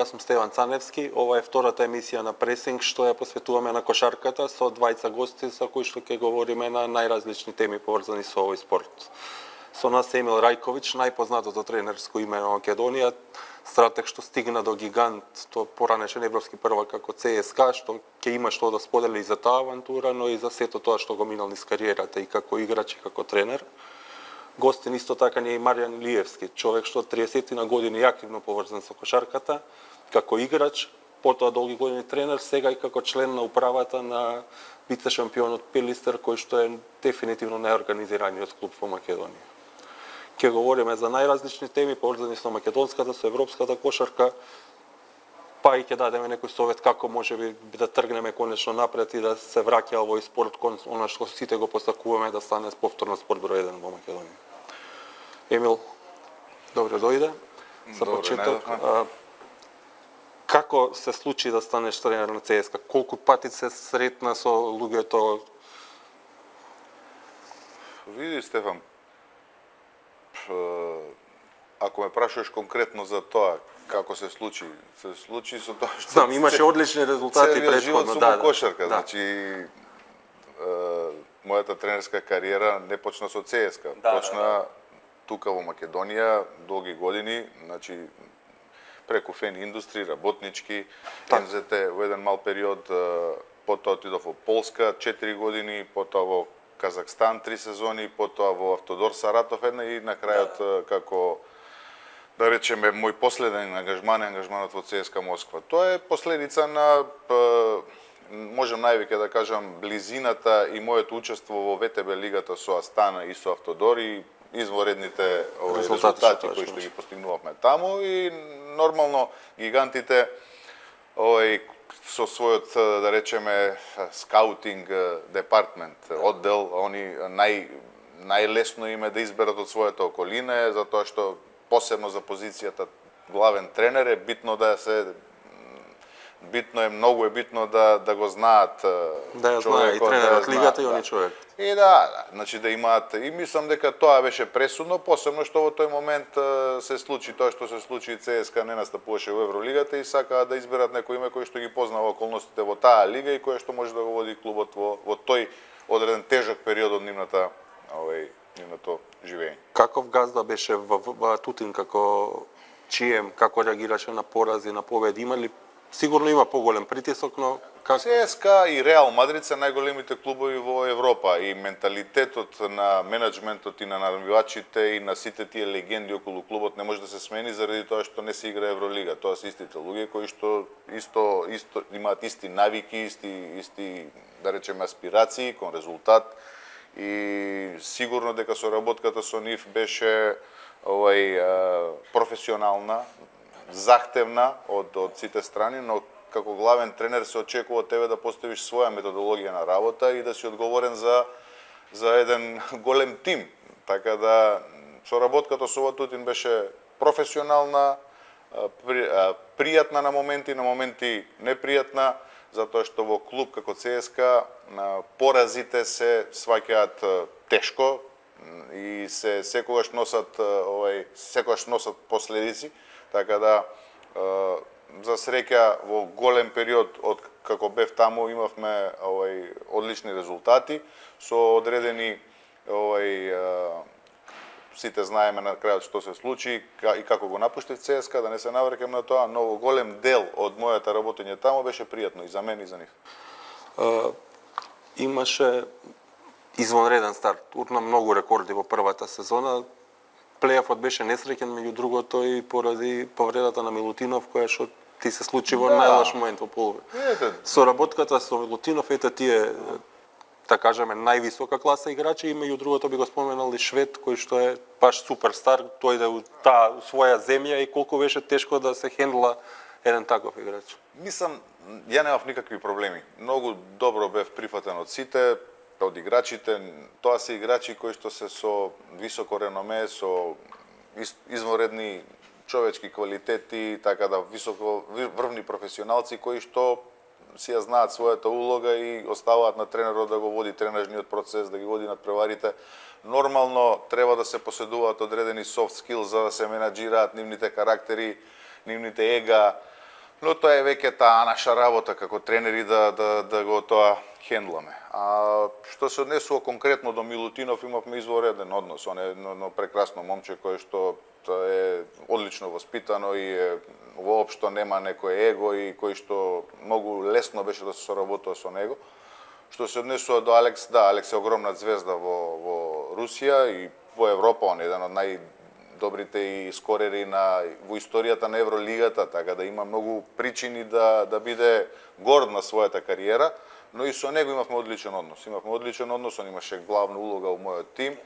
јас сум Стеван Цаневски. Ова е втората емисија на Пресинг што ја посветуваме на кошарката со двајца гости со кои што ќе говориме на најразлични теми поврзани со овој спорт. Со нас е Емил Рајковиќ, најпознатото тренерско име на Македонија, стратег што стигна до гигант, тоа поранешен европски првак како ЦСКА, што ќе има што да сподели и за таа авантура, но и за сето тоа што го минал низ кариерата и како играч и како тренер. Гостин исто така ни е и Маријан Илиевски, човек што 30 на години активно поврзан со кошарката, како играч, потоа долги години тренер, сега и како член на управата на вице-шампионот Пилистер, кој што е дефинитивно најорганизираниот клуб во Македонија. Ќе говориме за најразлични теми поврзани со македонската, со европската кошарка, па и ќе дадеме некој совет како можеби да тргнеме конечно напред и да се враќа овој спорт кон она што сите го посакуваме да стане повторно спорт број 1 во Македонија. Емил, добре дојде. За почеток, како се случи да станеш тренер на ЦСКА? Колку пати се сретна со луѓето? Види, Стефан, ако ме прашуваш конкретно за тоа, како се случи со тоа што... Знам, имаше одлични резултати претходно. Целиот живот сум во кошарка, да. Значи, мојата тренерска кариера не почна со ЦСКА, почна тука во Македонија, долги години, значи, преку Фен Индустри, работнички, МЗТ во еден мал период, потоа отидов во Полска 4 години, потоа во Казахстан 3 сезони, потоа во Автодор Саратов една и на крајот како да речеме мој последен ангажманот во ЦСКА Москва. Тоа е последица на можам највеќе да кажам близината и моето учество во ВТБ лигата со Астана и со Автодор и изворедните резултати кои што ги постигнувавме таму и нормално гигантите со својот, да речеме, скаутинг департмент, оддел, они најлесно им е да изберат од својата околина, затоа што посебно за позицијата главен тренер е битно да се многу е битно да го знаат да ја знае и тренерот лигата и они човек. И да, значи да имаат и мислам дека тоа беше пресудно, посебно што во тој момент се случи тоа што се случи и ЦСКА не настапуваше во Евролигата и сакаа да изберат некој име кој што ги познава околностите во таа лига и кој што може да го води клубот во тој одреден тежок период од нивното живење. Каков газда беше во Тутин како ЧМ, како реагираше на порази, на победи, има ли сигурно има поголем притисок, но ЦСКА и Реал Мадрид се најголемите клубови во Европа и менталитетот на менаџментот и на навивачите и на сите тие легенди околу клубот не може да се смени заради тоа што не се игра Евролига. Тоа се истите луѓе кои што исто имаат исти навики, исти да речеме аспирации кон резултат и сигурно дека соработката со нив беше професионална, захтевна од сите страни, но како главен тренер се очекува од тебе да поставиш своја методологија на работа и да си одговорен за еден голем тим. Така да соработката со Тутин беше професионална, пријатна на моменти непријатна, затоа што во клуб како ЦСКА поразите се сваќаат тешко и секогаш носат последици, така да за среќа во голем период од како бев таму имавме одлични резултати со одредени сите знаеме на крајот што се случи и како го напуштив ЦСКА, да не се навраќам на тоа, но голем дел од мојата работење таму беше пријатно и за мене и за нив. Имаше извонреден старт, урна многу рекорди во првата сезона. Плејофот беше несреќен, меѓу другото и поради повредата на Милутинов, која што ти се случи во најлош момент во полувреме. Соработката со Милутинов, ете тие, да кажеме, највисока класа играчи и меѓу другото би го споменал и Швед, кој што е баш суперстар, тој у своја земја и колку беше тешко да се хендла еден таков играч. Мислам, ја немав никакви проблеми. Многу добро бев прифатен од сите, од играчите. Тоа се играчи кои што се со високо реноме, со извонредни човечки квалитети, така да високо врвни професионалци кои што си ја знаат својата улога и оставаат на тренерот да го води тренажниот процес, да ги води надпреварите. Нормално треба да се поседуваат одредени soft skills за да се менаџираат нивните карактери, нивните ега, Но тоа е веќе таа наша работа како тренери да го тоа хендламе. А што се однесува конкретно до Милутинов, имавме извореден однос. Он е едно прекрасно момче кое што е одлично воспитано и воопшто нема некој его и кој што многу лесно беше да се соработува со него. Што се однесува до Алекс, да, Алекс е огромна звезда во Русија и во Европа, он е еден од најдобрите и скорери во историјата на Евролигата, така да има многу причини да биде горд на својата кариера, но и со него имавме одличен однос. Он имаше главна улога во мојот тим.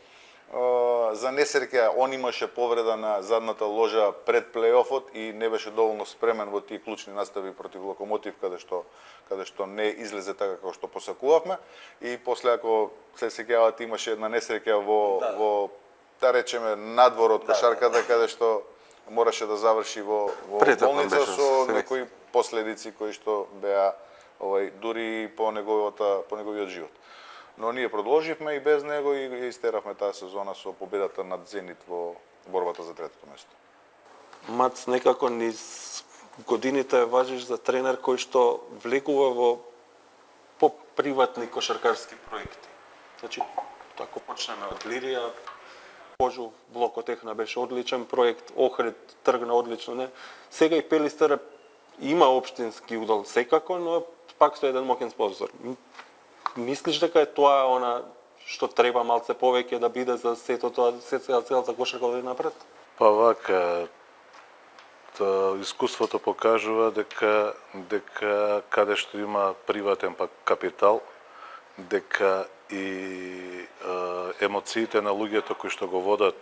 За несреќа, он имаше повреда на задната ложа пред плейофот и не беше доволно спремен во тие клучни настави против Локомотив, каде што не излезе така како што посакувавме. И после, ако се сеќавате, имаше една несреќа во да речеме, надвор од кошарката, каде што мораше да заврши во болница со некои последици кои што беа дури по неговиот живот. Но ние продолживме и без него и истеравме таа сезона со победата над Зенит во борбата за третото место. Мац, некако низ годините важиш за тренер кој што влегува во поприватни кошаркарски проекти. Значи, ако почнеме од Лирија, Пожу, Блокотехна беше одличен проект, Охрид тргна одлично, не. Сега и Пелистер има општински удел секако, но пак со еден мокен спонзор. Мислиш дека е тоа она што треба малце повеќе да биде за сето тоа, целата кошарка да напред? Па вака, искуството покажува дека каде што има приватен капитал, дека и емоциите на луѓето кои што го водат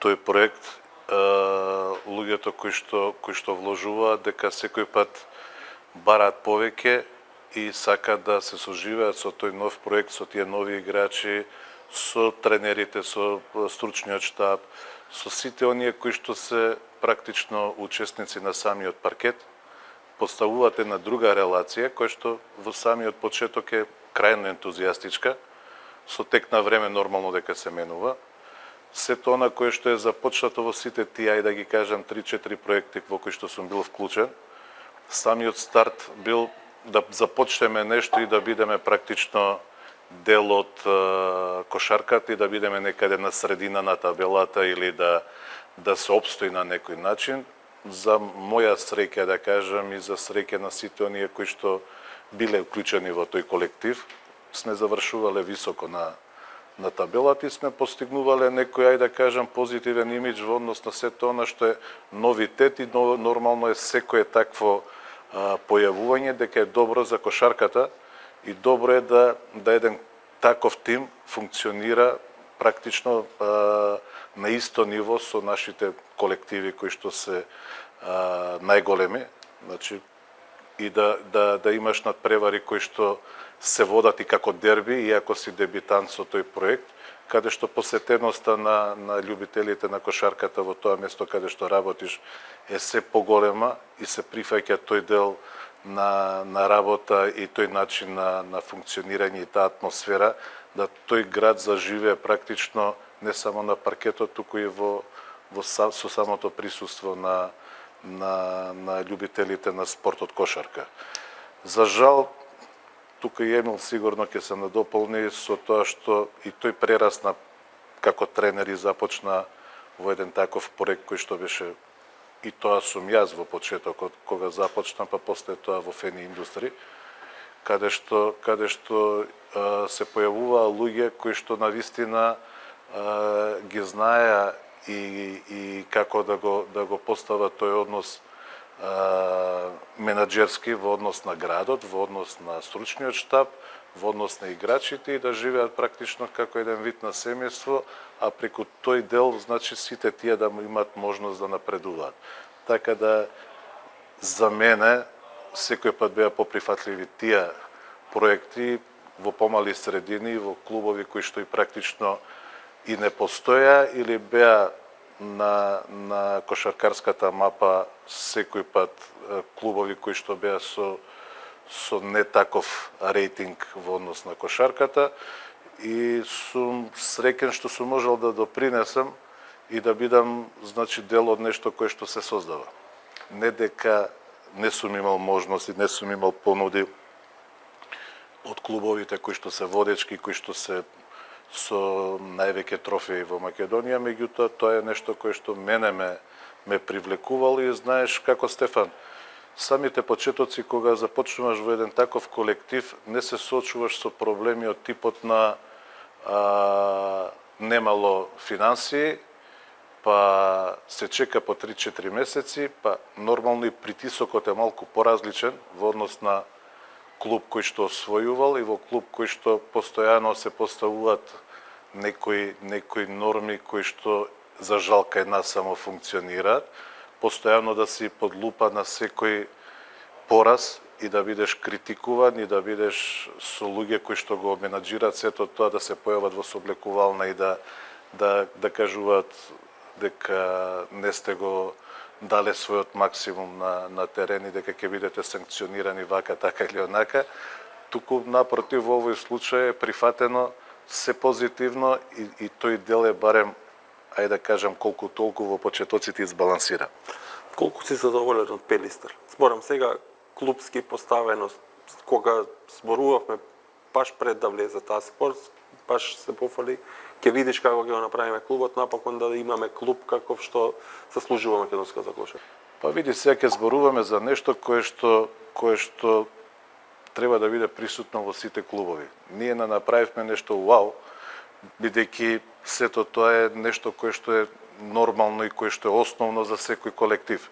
тој проект, луѓето кои што вложуваат, дека секој пат бараат повеќе и сакаат да се соживеат со тој нов проект, со тие нови играчи, со тренерите, со стручниот штаб, со сите оние кои што се практично учесници на самиот паркет, поставуваат една друга релација која што во самиот почеток е крајно ентузијастичка, со тек на време нормално дека се менува. Сето она кое што е започнато во сите тие, ајде да ги кажам 3-4 проекти во кои што сум бил вклучен, самиот старт бил да започнеме нешто и да бидеме практично дел од кошарката и да бидеме некаде на средина на табелата или да се обстои на некој начин. За моја среќа, да кажам, и за среќа на сите оние кои што биле вклучени во тој колектив, сме завршувале високо на табелата и сме постигнувале некој, ајде да кажам, позитивен имидж во однос на сето она што е новитет и нормално е секое такво појавување, дека е добро за кошарката и добро е да еден таков тим функционира практично на исто ниво со нашите колективи кои што се најголеми, значи и да имаш надпревари кои што се водат и како дерби, иако си дебитант со тој проект, каде што посетеноста на љубителите на кошарката во тоа место каде што работиш е се поголема и се прифаќа тој дел на работа и тој начин на функционирање и таа атмосфера, да тој град заживее практично не само на паркетот, туку и со самото присуство на љубителите на спортот кошарка. За жал, тука и Емил сигурно ќе се надополни со тоа што и тој прерасна како тренер и започна во еден таков проект кој што беше, и тоа сум јас во почетокот кога започна, па после тоа во Фени Индустри, каде што се појавуваа луѓе кои што навистина ги знаеа и како да го постават тој однос менаџерски во однос на градот, во однос на стручниот штаб, во однос на играчите и да живеат практично како еден вид на семејство, а преку тој дел, значи, сите тие да имаат можност да напредуваат. Така да, за мене, секој пат беа поприфатливи тие проекти во помали средини, во клубови кои што и практично и не постоја или беа на кошаркарската мапа секој пат клубови кои што беа со не таков рейтинг во однос на кошарката и сум среќен што сум можел да допринесам и да бидам, значи, дел од нешто кое што се создава. Не дека не сум имал можности, не сум имал понуди од клубовите кои што се водечки, кои што се со највеќе трофеи во Македонија, меѓутоа тоа е нешто кое што мене ме привлекувало и знаеш како Стефан, самите почетоци кога започнуваш во еден таков колектив, не се соочуваш со проблеми од типот на немало финансии, па се чека по 3-4 месеци, па нормално и притисокот е малку поразличен во однос на клуб кој што освојувал и во клуб кој што постојано се поставуваат некои норми кои што за жал кај нас само функционираат, постојано да си под лупа на секој пораз и да бидеш критикуван и да бидеш со луѓе кои што го менаџираат сето тоа, да се појават во соблекувална и да кажуваат дека не сте го дале својот максимум на терен и дека ќе бидете санкционирани вака, така или онака. Туку напротив во овој случај е прифатено се позитивно и тој дел е барем, ајде да кажам, колку толку во почетоците избалансира. Колку си задоволен од Пелистер? Зборам сега клубски поставеност, кога зборувавме баш пред да влезе таа спорт, баш се пофали, ќе видиш како ќе го направиме клубот, напокон да имаме клуб каков што заслужува македонската кошарка. Па види, сега ќе зборуваме за нешто кое што треба да биде присутно во сите клубови. Ние не направивме нешто вау, бидејќи сето тоа е нешто кое што е нормално и кое што е основно за секој колектив.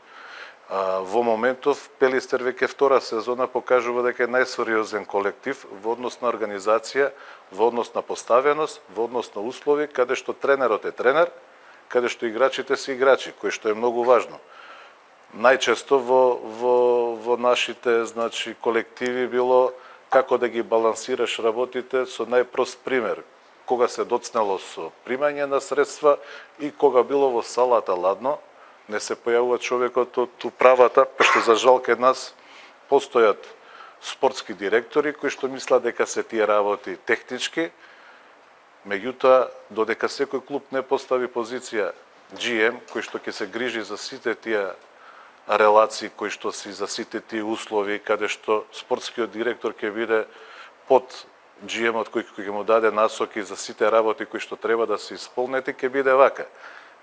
Во моментов Пелистер веќе втора сезона покажува дека е најсериозен колектив во однос на организација, во однос на поставеност, во однос на услови, каде што тренерот е тренер, каде што играчите се играчи, кој што е многу важно. Најчесто во нашите колективи било како да ги балансираш работите со најпрост пример. Кога се доцнело со примање на средства и кога било во салата ладно, не се појавува човекот од управата, што за жал кај нас постојат спортски директори кои што мислат дека се тие работи технички, меѓутоа додека секој клуб не постави позиција GM кој што ќе се грижи за сите тие релации, кои што си за сите тие услови, каде што спортскиот директор ќе биде под GM-от кој ќе му даде насоки за сите работи кои што треба да се исполнети, ќе биде вака.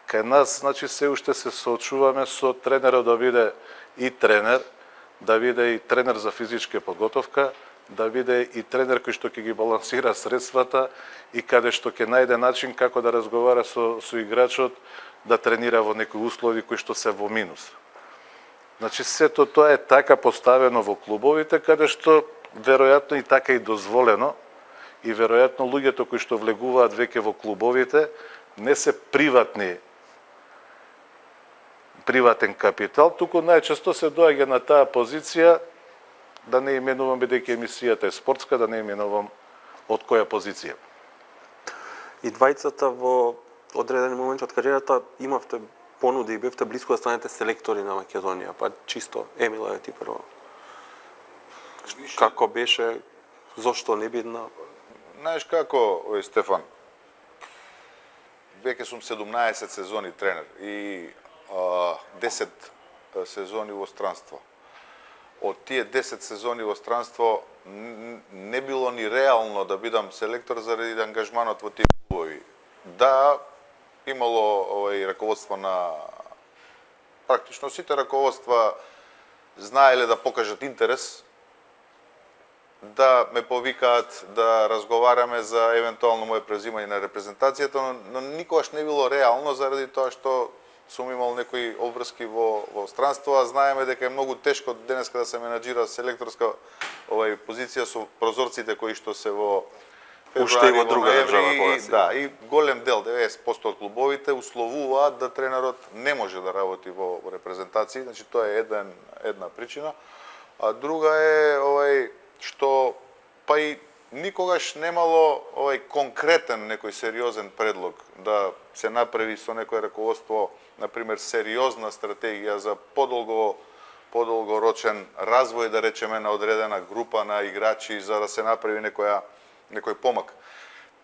Кај нас, се уште се соочуваме со тренерот да биде и тренер, да биде и тренер за физичка подготовка, да биде и тренер кој што ќе ги балансира средствата и каде што ќе најде начин како да разговара со играчот, да тренира во некои услови кои што се во минус. Сето тоа е така поставено во клубовите, каде што веројатно и така и дозволено, и веројатно луѓето кои што влегуваат веќе во клубовите не се приватен капитал, туку најчесто се доаѓа на таа позиција, да не именувам бидејќи емисијата е спортска, да не именувам од која позиција. И двајцата во одредени момент од кариерата имавте понуди и бевте близко да станете селектори на Македонија, па чисто, Емила е ти прво. Како беше, зошто не бидна? Знаеш како, Стефан, веќе сум 17 сезони тренер и 10 сезони во странство. Од тие 10 сезони во странство не било ни реално да бидам селектор заради ангажманот во тие клубови. Да, имало раководство на практично сите раководства знаеле да покажат интерес, да ме повикаат да разговараме за евентуално моје презимање на репрезентацијата, но никогаш не било реално заради тоа што сум имал некои обврски во странство, а знаеме дека е многу тешко денеска да се менаџира селекторска позиција со прозорците кои што се во уште и во друга држава кога се. Да, и голем дел, 90% од клубовите условуваат да тренерот не може да работи во репрезентации, тоа е една причина. А друга е што па и никогаш немало конкретен некој сериозен предлог да се направи со некој раководство, например, сериозна стратегија за подолгорочен развој, да речеме, на одредена група на играчи за да се направи некој помак.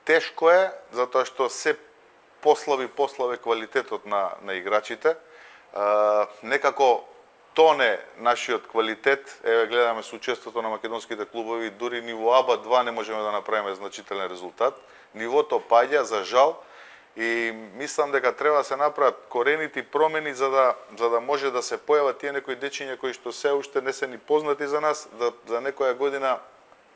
Тешко е, затоа што се послаби квалитетот на играчите. Некако тоне нашиот квалитет. Еве гледаме со учеството на македонските клубови, дури ниво АБА 2 не можеме да направиме значителен резултат. Нивото паѓа, за жал, и мислам дека треба да се направат корените промени за да може да се појават тие некои дечиња кои што се уште не се ни познати за нас, да за некоја година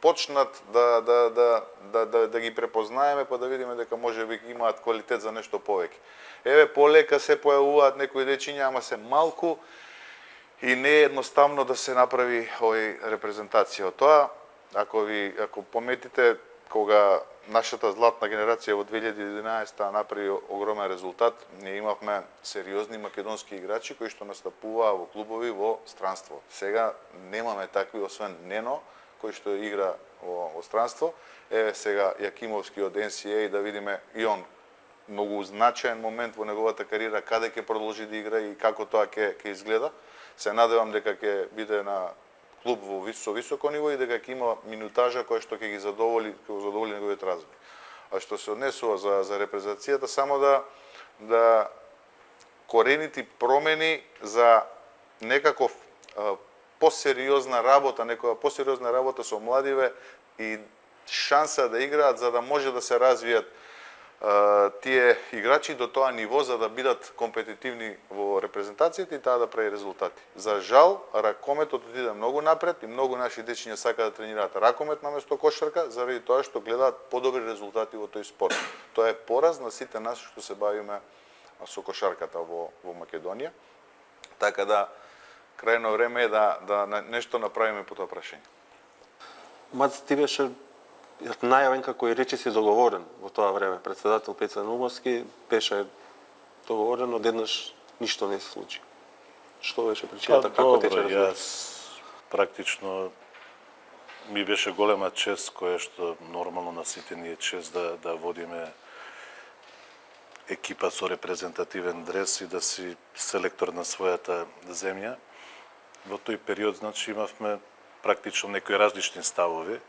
почнат да ги препознаеме, па да видиме дека можеби имаат квалитет за нешто повеќе. Еве полека се појавуваат некои дечиња, ама се малку и не е едноставно да се направи овој репрезентација. Од тоа, ако пометите, кога нашата златна генерација во 2011 направи огромен резултат, ние имавме сериозни македонски играчи кои што настапуваа во клубови во странство. Сега немаме такви, освен Нено, кој што игра во странство. Еве сега Јакимовски од NCA, да видиме и он многу значаен момент во неговата кариера, каде ќе продолжи да игра и како тоа ќе изгледа. Се надевам дека ќе биде на клуб во високо ниво и дека ќе има минутажа која што ќе ги задоволи неговиот развој. А што се однесува за репрезентацијата, само да корените промени за некаков посериозна работа со младиве и шанса да играат за да може да се развијат тие играчи до тоа ниво за да бидат компетитивни во репрезентацијата и таа да прави резултати. За жал, ракометот отиде многу напред и многу наши дечиња сакаат да тренираат ракомет наместо кошарка заради тоа што гледаат подобри резултати во тој спорт. Тоа е пораз на сите нас што се бавиме со кошарката во Македонија. Така да крајно време е да нешто направиме по тоа прашање. Мац, ти беше најавен како и речиси договорен во тоа време. Председател Пеца Нумовски беше договорен, одеднаш ништо не се случи. Што беше причината, како тече разговор? Јас практично ми беше голема чест, која што нормално на сите ни е чест да водиме екипа со репрезентативен дрес и да си селектор на својата земја. Во тој период, значи, имавме практично некои различни ставови.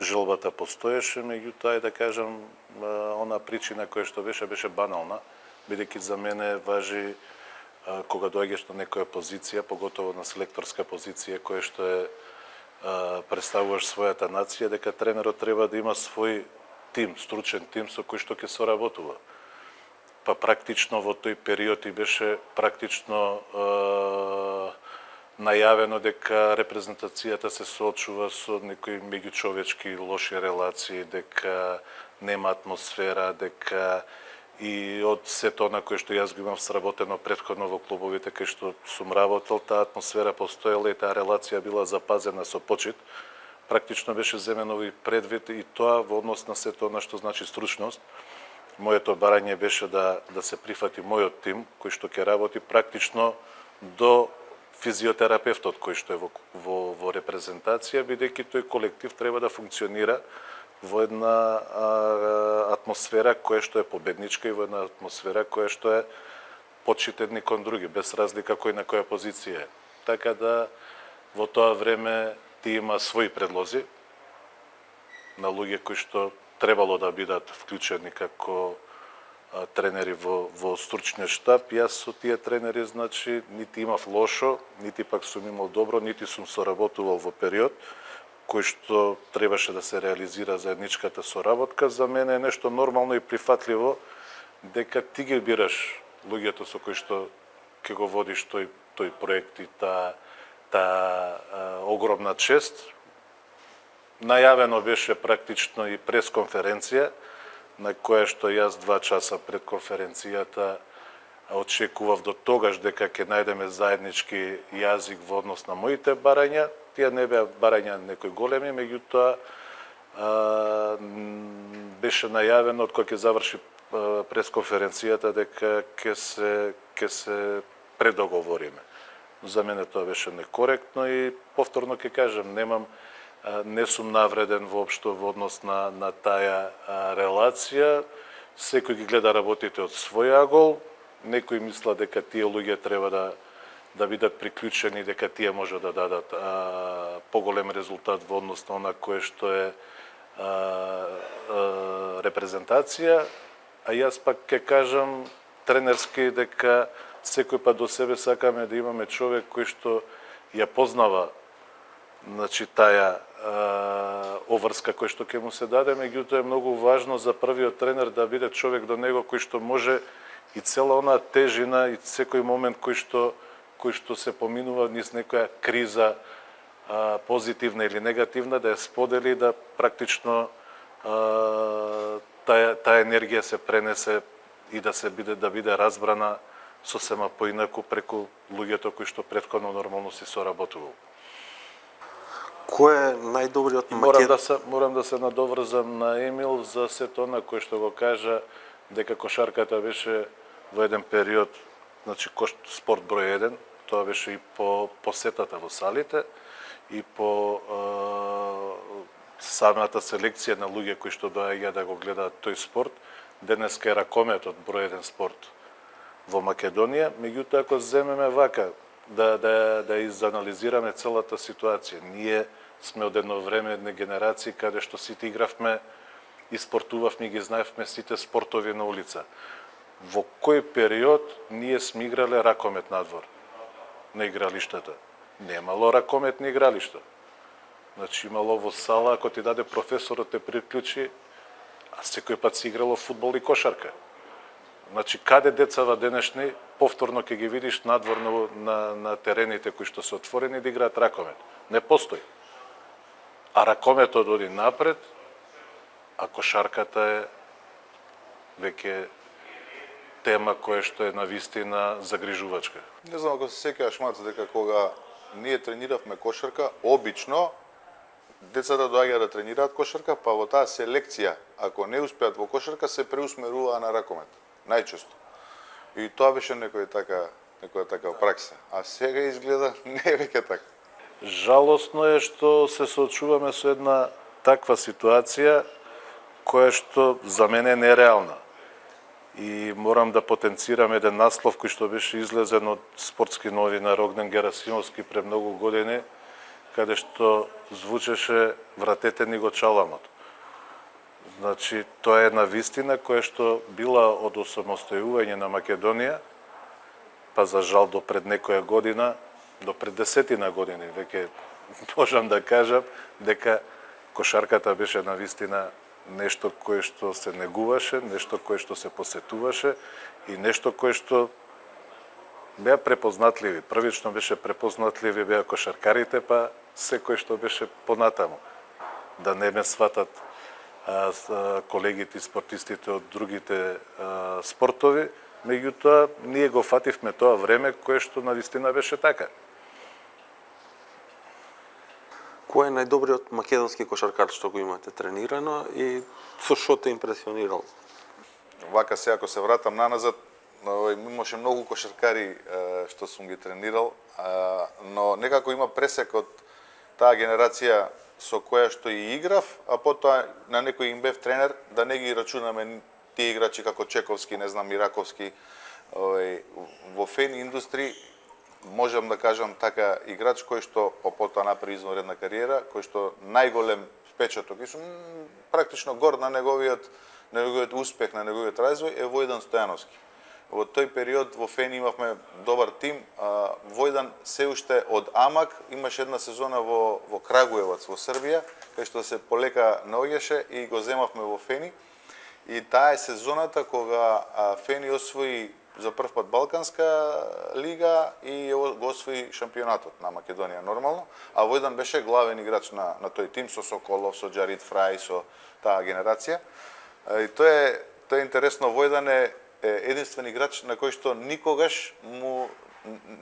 Желбата постоеше, меѓутоа, да кажам, она причина која што беше банална, бидејќи за мене важи кога доаѓаш на некоја позиција, поготово на селекторска позиција која што е представуваш својата нација, дека тренерот треба да има свој тим, стручен тим со кој што ќе соработува. Па практично во тој период и беше практично најавено дека репрезентацијата се соочува со некои меѓучовечки лоши релации, дека нема атмосфера, дека и од сето на кое што јас го имам сработено претходно во клубовите кај што сум работел, таа атмосфера постоела и таа релација била запазена со почит. Практично беше земено и предвид и тоа во однос на сето на што значи стручност. Моето барање беше да се прифати мојот тим кој што ќе работи практично до физиотерапевтот кој што е во репрезентација, бидејќи тој колектив треба да функционира во една атмосфера која што е победничка и во една атмосфера која што е почитедни кон други, без разлика кој на која позиција е. Така да во тоа време ти има своји предлози на луѓе кои што требало да бидат вклучени како тренери во стручниот штаб. Јас со тие тренери, значи, нити имав лошо, нити пак сум имал добро, нити сум соработувал во период кој што требаше да се реализира заедничката соработка. За мене е нешто нормално и прифатливо дека ти ги бираш луѓето со кои што ќе го водиш тој проект и таа огромна чест. Најавено беше практично и пресконференција, на која што јас 2 часа пред конференцијата очекував до тогаш дека ќе најдеме заеднички јазик во однос на моите барања. Тие не беа барања некои големи, меѓутоа беше најавено од кога ќе заврши пресконференцијата дека ќе се предоговориме. За мене тоа беше некоректно и повторно ќе кажам, не сум навреден воопшто во однос на таа релација. Секој ги гледа работите од свој агол. Некои мислат дека тие луѓе треба да бидат приклучени, дека тие може да дадат поголем резултат во однос на она кое што е репрезентација. А јас пак ќе кажам тренерски дека секој пат до себе сакаме да имаме човек кој што ја познава, значи, таа обврска кој што ќе му се даде, меѓутоа е многу важно за првиот тренер да биде човек до него кој што може и цела онаа тежина и секој момент кој што се поминува низ некоја криза, позитивна или негативна, да ја сподели, да практично таа енергија се пренесе и да биде разбрана сосема поинаку преку луѓето кои што претходно нормално си соработувал. Кој е најдобриот Морам да се надоврзам на Емил за сето она кој што го кажа, дека кошарката беше во еден период, значи спорт број 1, тоа беше и по посетата во салите и по самата селекција на луѓе кои што доаѓа да го гледаат тој спорт. Денеска е ракометот број 1 спорт во Македонија, меѓутоа ако земеме вака да изанализираме целата ситуација, ние сме од едно време една генерација каде што сите игравме и спортувавме, ги знаевме сите спортови на улица. Во кој период ние сме играле ракомет надвор на игралиштата? Немало ракометни игралишта. Значи имало во сала, ако ти даде професорот те приклучи, а секој пат си играло фудбал и кошарка. Значи каде децава денешни повторно ќе ги видиш надворно на терените кои што се отворени да играат ракомет? Не постои. А ракометот оди напред, а кошарката е веќе тема која што е навистина загрижувачка. Не знам ако се сеќаваш, Мац, дека кога ние трениравме кошарка, обично децата доаѓаат да тренираат кошарка, па во таа селекција, ако не успеат во кошарка, се преусмерува на ракомет. Најчесто. И тоа беше некоја така пракса. А сега изгледа не е веќе така. Жалосно е што се соочуваме со една таква ситуација која што за мене е нереална. И морам да потенцирам еден наслов кој што беше излезен од спортски новинар Огнен Герасимовски пред многу години, каде што звучеше "Вратете ни го чаламот". Значи, тоа е една вистина која што била од осамостојување на Македонија, па за жал до пред некоја година, до пред 10 години, веќе можам да кажам дека кошарката беше на вистина нешто кое што се негуваше, нешто кое што се посетуваше и нешто кое што беа препознатливи. Првично беше препознатливи беа кошаркарите, па секој што беше понатаму. Да не ме сватат колегите и спортистите од другите спортови, меѓутоа ние го фативме тоа време кое што навистина беше така. Кој е најдобриот македонски кошаркар што го имате тренирано и со што те импресионирал? Вака се, ако се вратам наназад, имаше многу кошаркари што сум ги тренирал, но некако има пресек од таа генерација со која што и играв, а потоа на некој им бев тренер, да не ги рачунаме тие играчи како Чековски, не знам, Ираковски. Во фен индустри можам да кажам така играч кој што потоа направи извонредна кариера, кој што најголем впечаток и сум практично горд на неговиот успех, на неговиот развој е Војдан Стојановски. Во тој период во Фен имавме добар тим. Војдан се уште од Амак имаше една сезона во Крагуевац во Србија, кај што се полека наоѓаше и го земавме во Фени. И таа е сезоната кога Фени освои за прв пат Балканска лига и го освои шампионатот на Македонија нормално, а Војдан беше главен играч на тој тим со Соколов, со Џарид Фрај, со таа генерација. И тоа е интересно. Војдан е единствен играч на кој што никогаш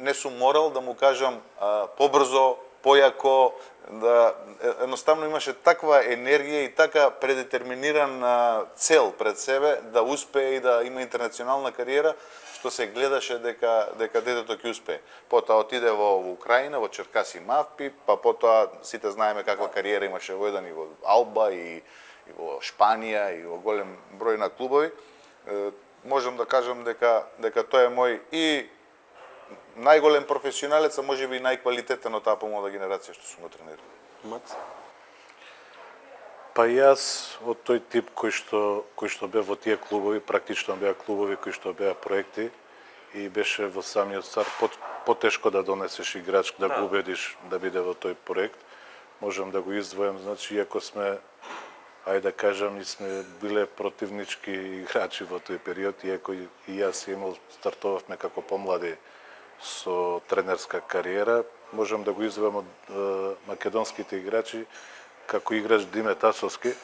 не сум морал да му кажам побрзо, појако, да едноставно имаше таква енергија и така предетерминирана цел пред себе да успее и да има интернационална кариера, што се гледаше дека детето ќе успее. Потоа отиде во Украина, во Черкаси Мавпи, па потоа сите знаеме каква кариера имаше Војдан и во Алба и во Шпанија и во голем број на клубови. Можам да кажам дека тоа е мој и најголем професионалец, а можеби и најквалитетен од таа помлада генерација што сум го тренирал. Мац? Па јас од тој тип кој што беа во тие клубови, практично беа клубови кои што беа проекти и беше во самиот старт потешко да донесеш играч, да го убедиш да биде во тој проект. Можам да го издвојам, значи, иако сме, ајде да кажам, и сме биле противнички играчи во тој период, иако и јас имал, стартовавме како помлади со тренерска кариера, можам да го издвојам од македонските играчи, како играч Диме Тасовски,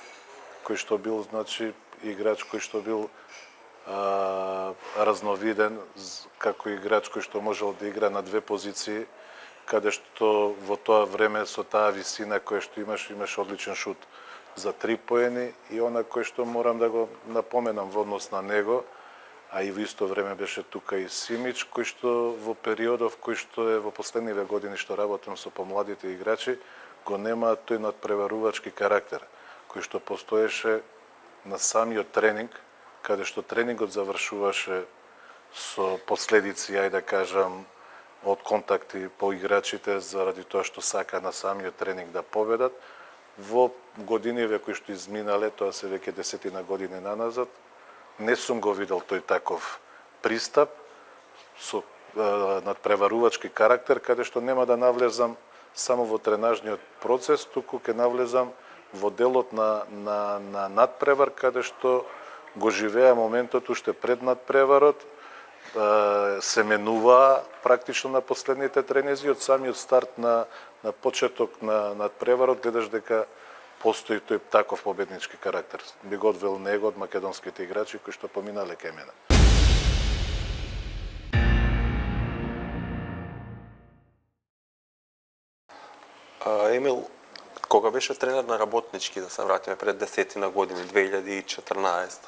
кој што бил, значи, играч кој што бил разновиден, како играч кој што можел да игра на две позиции, каде што во тоа време со таа висина која што имаш одличен шут за 3 поени, и она кој што морам да го напоменам во однос на него, а и во исто време беше тука и Симич, кој што во периодов кој што е во последниве години што работам со помладите играчи, го нема тој надпреварувачки карактер, кој што постоеше на самиот тренинг, каде што тренингот завршуваше со последици, ајде да кажам, од контакти по играчите заради тоа што сака на самиот тренинг да победат. Во годиниве кои што изминале, тоа се веќе 10 години наназад, не сум го видел тој таков пристап со надпреварувачки карактер, каде што нема да навлезам само во тренажниот процес, туку ќе навлезам во делот на надпревар, каде што го живеа моментот уште пред надпреварот, се менуваа практично на последните тренези, од самиот старт на почеток на надпреварот гледаш дека постои тој таков победнички карактер. Би го одвел него од македонските играчи кои што поминале кај мене. Емил, кога беше тренер на Работнички, да се вратиме пред 10 години, 2014,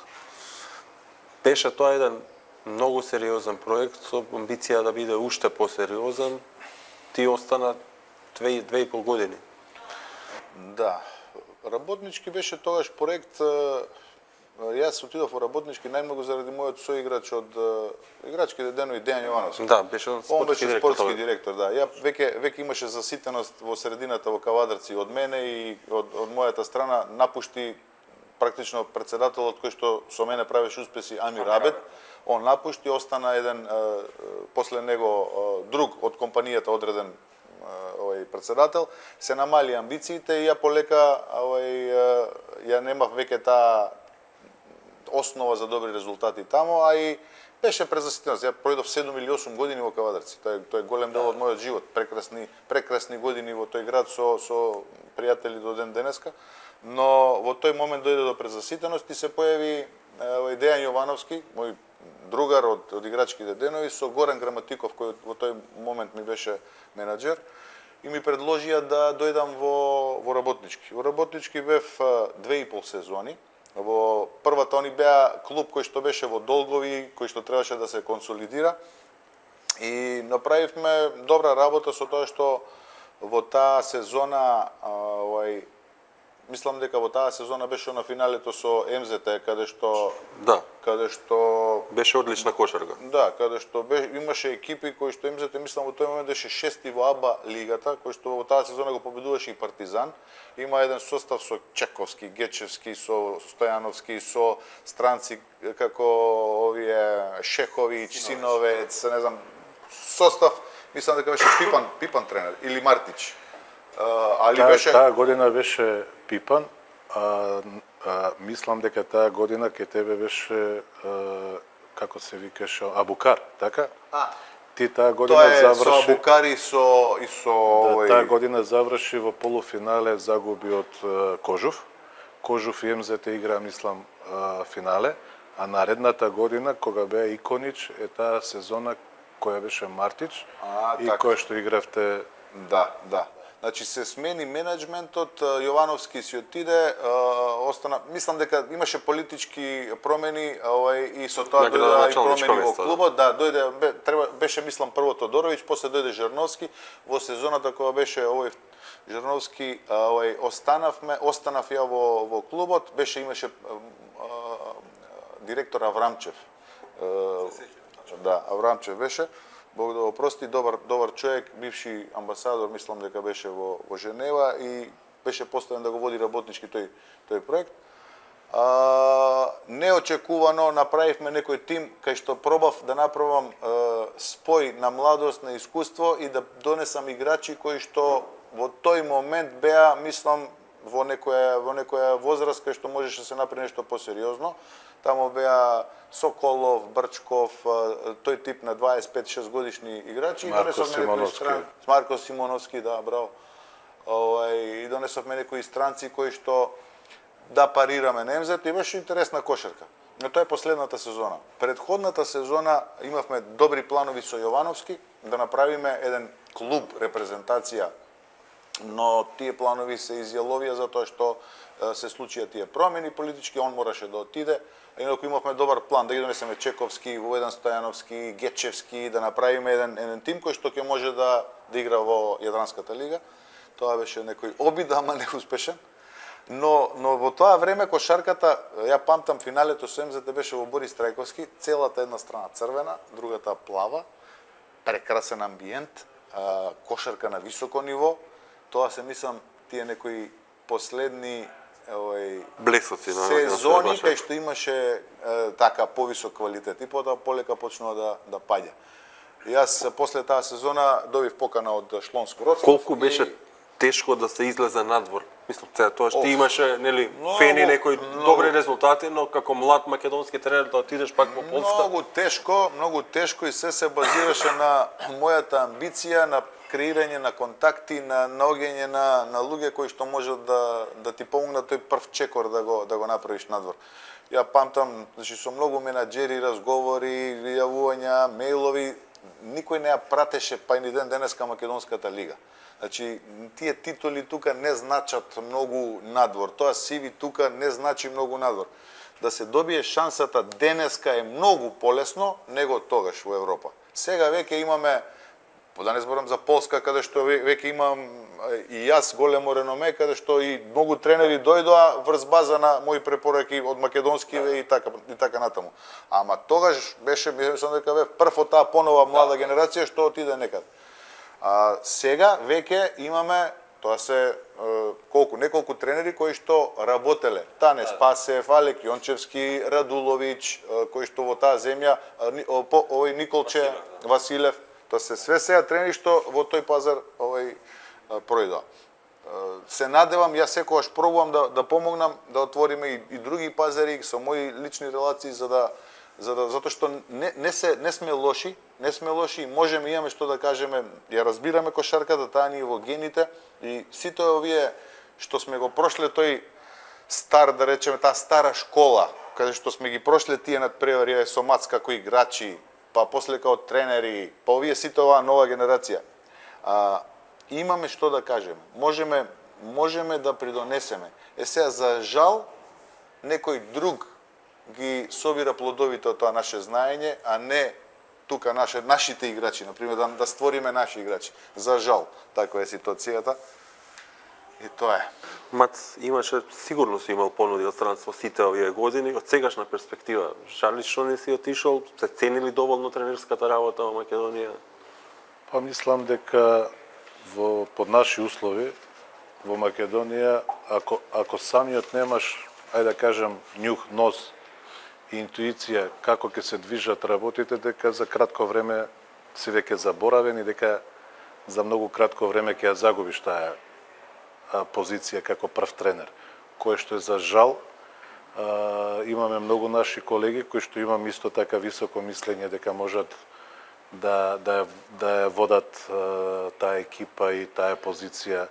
беше тоа еден многу сериозен проект со амбиција да биде уште посериозен. Ти остана 2,5 години. Да. Работнички беше тогаш проект. Јас отидов во Работнички најмногу заради мојот соиграч од играчките денови, Дејан Јовановски. Да, беше Он беше спортски директор, да. Ја веќе имаше заситеност во средината во Кавадарци од мене и од мојата страна. Напушти практично председателот кој што со мене правеше успеси, Амир Абед. Он напушти, остана еден после него друг од компанијата одреден председател. Се намали амбициите и ја полека ја немав веќе таа основа за добри резултати таму, а и беше презаситеност. Ја пројдов 7 или 8 години во Кавадарци. Тоа е голем дел од мојот живот. Прекрасни години во тој град со пријатели до ден денеска. Но во тој момент дојде до презаситеност и се појави Дејан Јовановски, мој другар од играчките денови, со Горан Граматиков, кој во тој момент ми беше менаџер, и ми предложија да дојдам во Работнички. Во Работнички бев 2,5 сезони. Во првата они беа клуб кој што беше во долгови, кој што требаше да се консолидира. И направивме добра работа со тоа што во таа сезона, мислам дека во таа сезона беше на финалето со МЗТ, каде што беше одлична кошарка. Да, каде што имаше екипи кои што МЗТ, мислам во тој момент беше 6 во АБА лигата, кој што во таа сезона го победуваше и Партизан. Има еден состав со Чековски, Гечевски, со Стојановски, со странци како овие Шеховиќ, Синовец, не знам, состав, мислам дека беше Пипан тренер или Мартич. Таа година беше Пипан, мислам дека таа година ке тебе беше како се викаше Абукар, така? Ти таа година заврши со Абукар и со таа година заврши во полуфинале, загуби од Кожув. Кожув и МЗТ игра, мислам, финале, а наредната година кога беа Иконич е таа сезона која беше Мартич и која што игравте. Да. Значи се смени менеджментот, Јовановски си отиде, остана, мислам дека имаше политички промени, и со тоа дојде и промени во клубот, да, беше мислам прво Тодоровиќ, после дојде Жерновски, во сезоната кога беше Жерновски, останав ја во клубот, имаше директор Аврамчев. Да, Аврамчев беше. Бог да го прости, добар човек, бивши амбасадор, мислам дека беше во Женева и беше поставен да го води Работнички тој проект. Неочекувано направивме некој тим кај што пробав да направам спој на младост, на искуство и да донесам играчи кои што во тој момент беа, мислам, во некоја возраст кај што можеше да се направи нешто посериозно. Таму беа Соколов, Брчков, тој тип на 25-6 годишни играчи. Марко Симоновски. Марко Симоновски, да, браво. И донесовме некои странци кои што да парираме немзет и беше интересна кошарка. Но тоа е последната сезона. Предходната сезона имавме добри планови со Јовановски да направиме еден клуб репрезентација, но тие планови се изјаловија затоа што се случија тие промени политички, он мораше да отиде. Инаку имавме добар план да ги донесеме Чековски, Воведан Стојановски, Гечевски, да направиме еден тим кој што ќе може да игра во Јадранската лига. Тоа беше некој обид, ама неуспешен. Но во тоа време кошарката, ја памтам финалето со МЗТ беше во Борис Трајковски, целата една страна црвена, другата плава, прекрасен амбиент, кошарка на високо ниво. Тоа се мислам тие некои последни блесоци на сезони кај што имаше така повисок квалитет и потоа полека почнува да паѓа. Јас после таа сезона добив покана од Шлонско родство. Колку беше тешко да се излезе надвор? Мислам, тоа што имаше, нели, фени некои добри резултати, но како млад македонски тренер да отидеш пак во Полска. Многу тешко и се базираше на мојата амбиција, на креирање на контакти, на наоѓање на луѓе кои што можат да ти помогнат тој прв чекор да го направиш надвор. Ја памтам, значи со многу менаџери, разговори, јавувања, мејлови, никој не ја пратеше па и ни ден денеска македонската лига. Значи, тие титули тука не значат многу надвор. Тоа CV тука не значи многу надвор. Да се добие шансата денеска е многу полесно него тогаш во Европа. Сега веќе имаме, да не зборам за Полска, каде што веќе имам и јас големо реноме, каде што и многу тренери дојдоа врз база на мои препораки од македонски и така натаму. Ама тогаш беше, мислам дека бе прв од таа понова млада генерација што отиде некаде. Сега веќе имаме, тоа се неколку тренери кои што работеле. Тане Спасев, Алек Јончевски, Радуловиќ, кои што во таа земја, овој Николче Василев, тоа се све сега тренери што во тој пазар пројдоа. Се надевам, јас секогаш пробувам да помогнам да отвориме и други пазари со мои лични релации затоа што не сме лоши, и можеме, имаме што да кажеме, ја разбираме кошарката, таа ни е во гените и сите овие што сме го прошле тој стар, да речеме, таа стара школа, каде што сме ги прошле тие надпревари со Мацка кои играчи, па после као тренери, па овие сите оваа нова генерација. Имаме што да кажеме, можеме да придонесеме. Сега, за жал, некој друг ги собира плодовите од тоа наше знаење, а не тука нашите играчи, например, да створиме наши играчи. За жал, таква е ситуацијата. И тоа е. Мац, сигурно си имал понуди од странство сите овие години, од сегашна перспектива, жали што не си отишол, се ценили доволно тренерската работа во Македонија? Па мислам дека под наши услови во Македонија, ако самиот немаш, ајде да кажем, нюх, нос и интуиција како ќе се движат работите, дека за кратко време си веќе заборавен и дека за многу кратко време ќе ја загубиш таа позиција како прв тренер. Кое што е за жал, имаме многу наши колеги кои што имам исто така високо мислење дека можат да ја водат таа екипа и таа позиција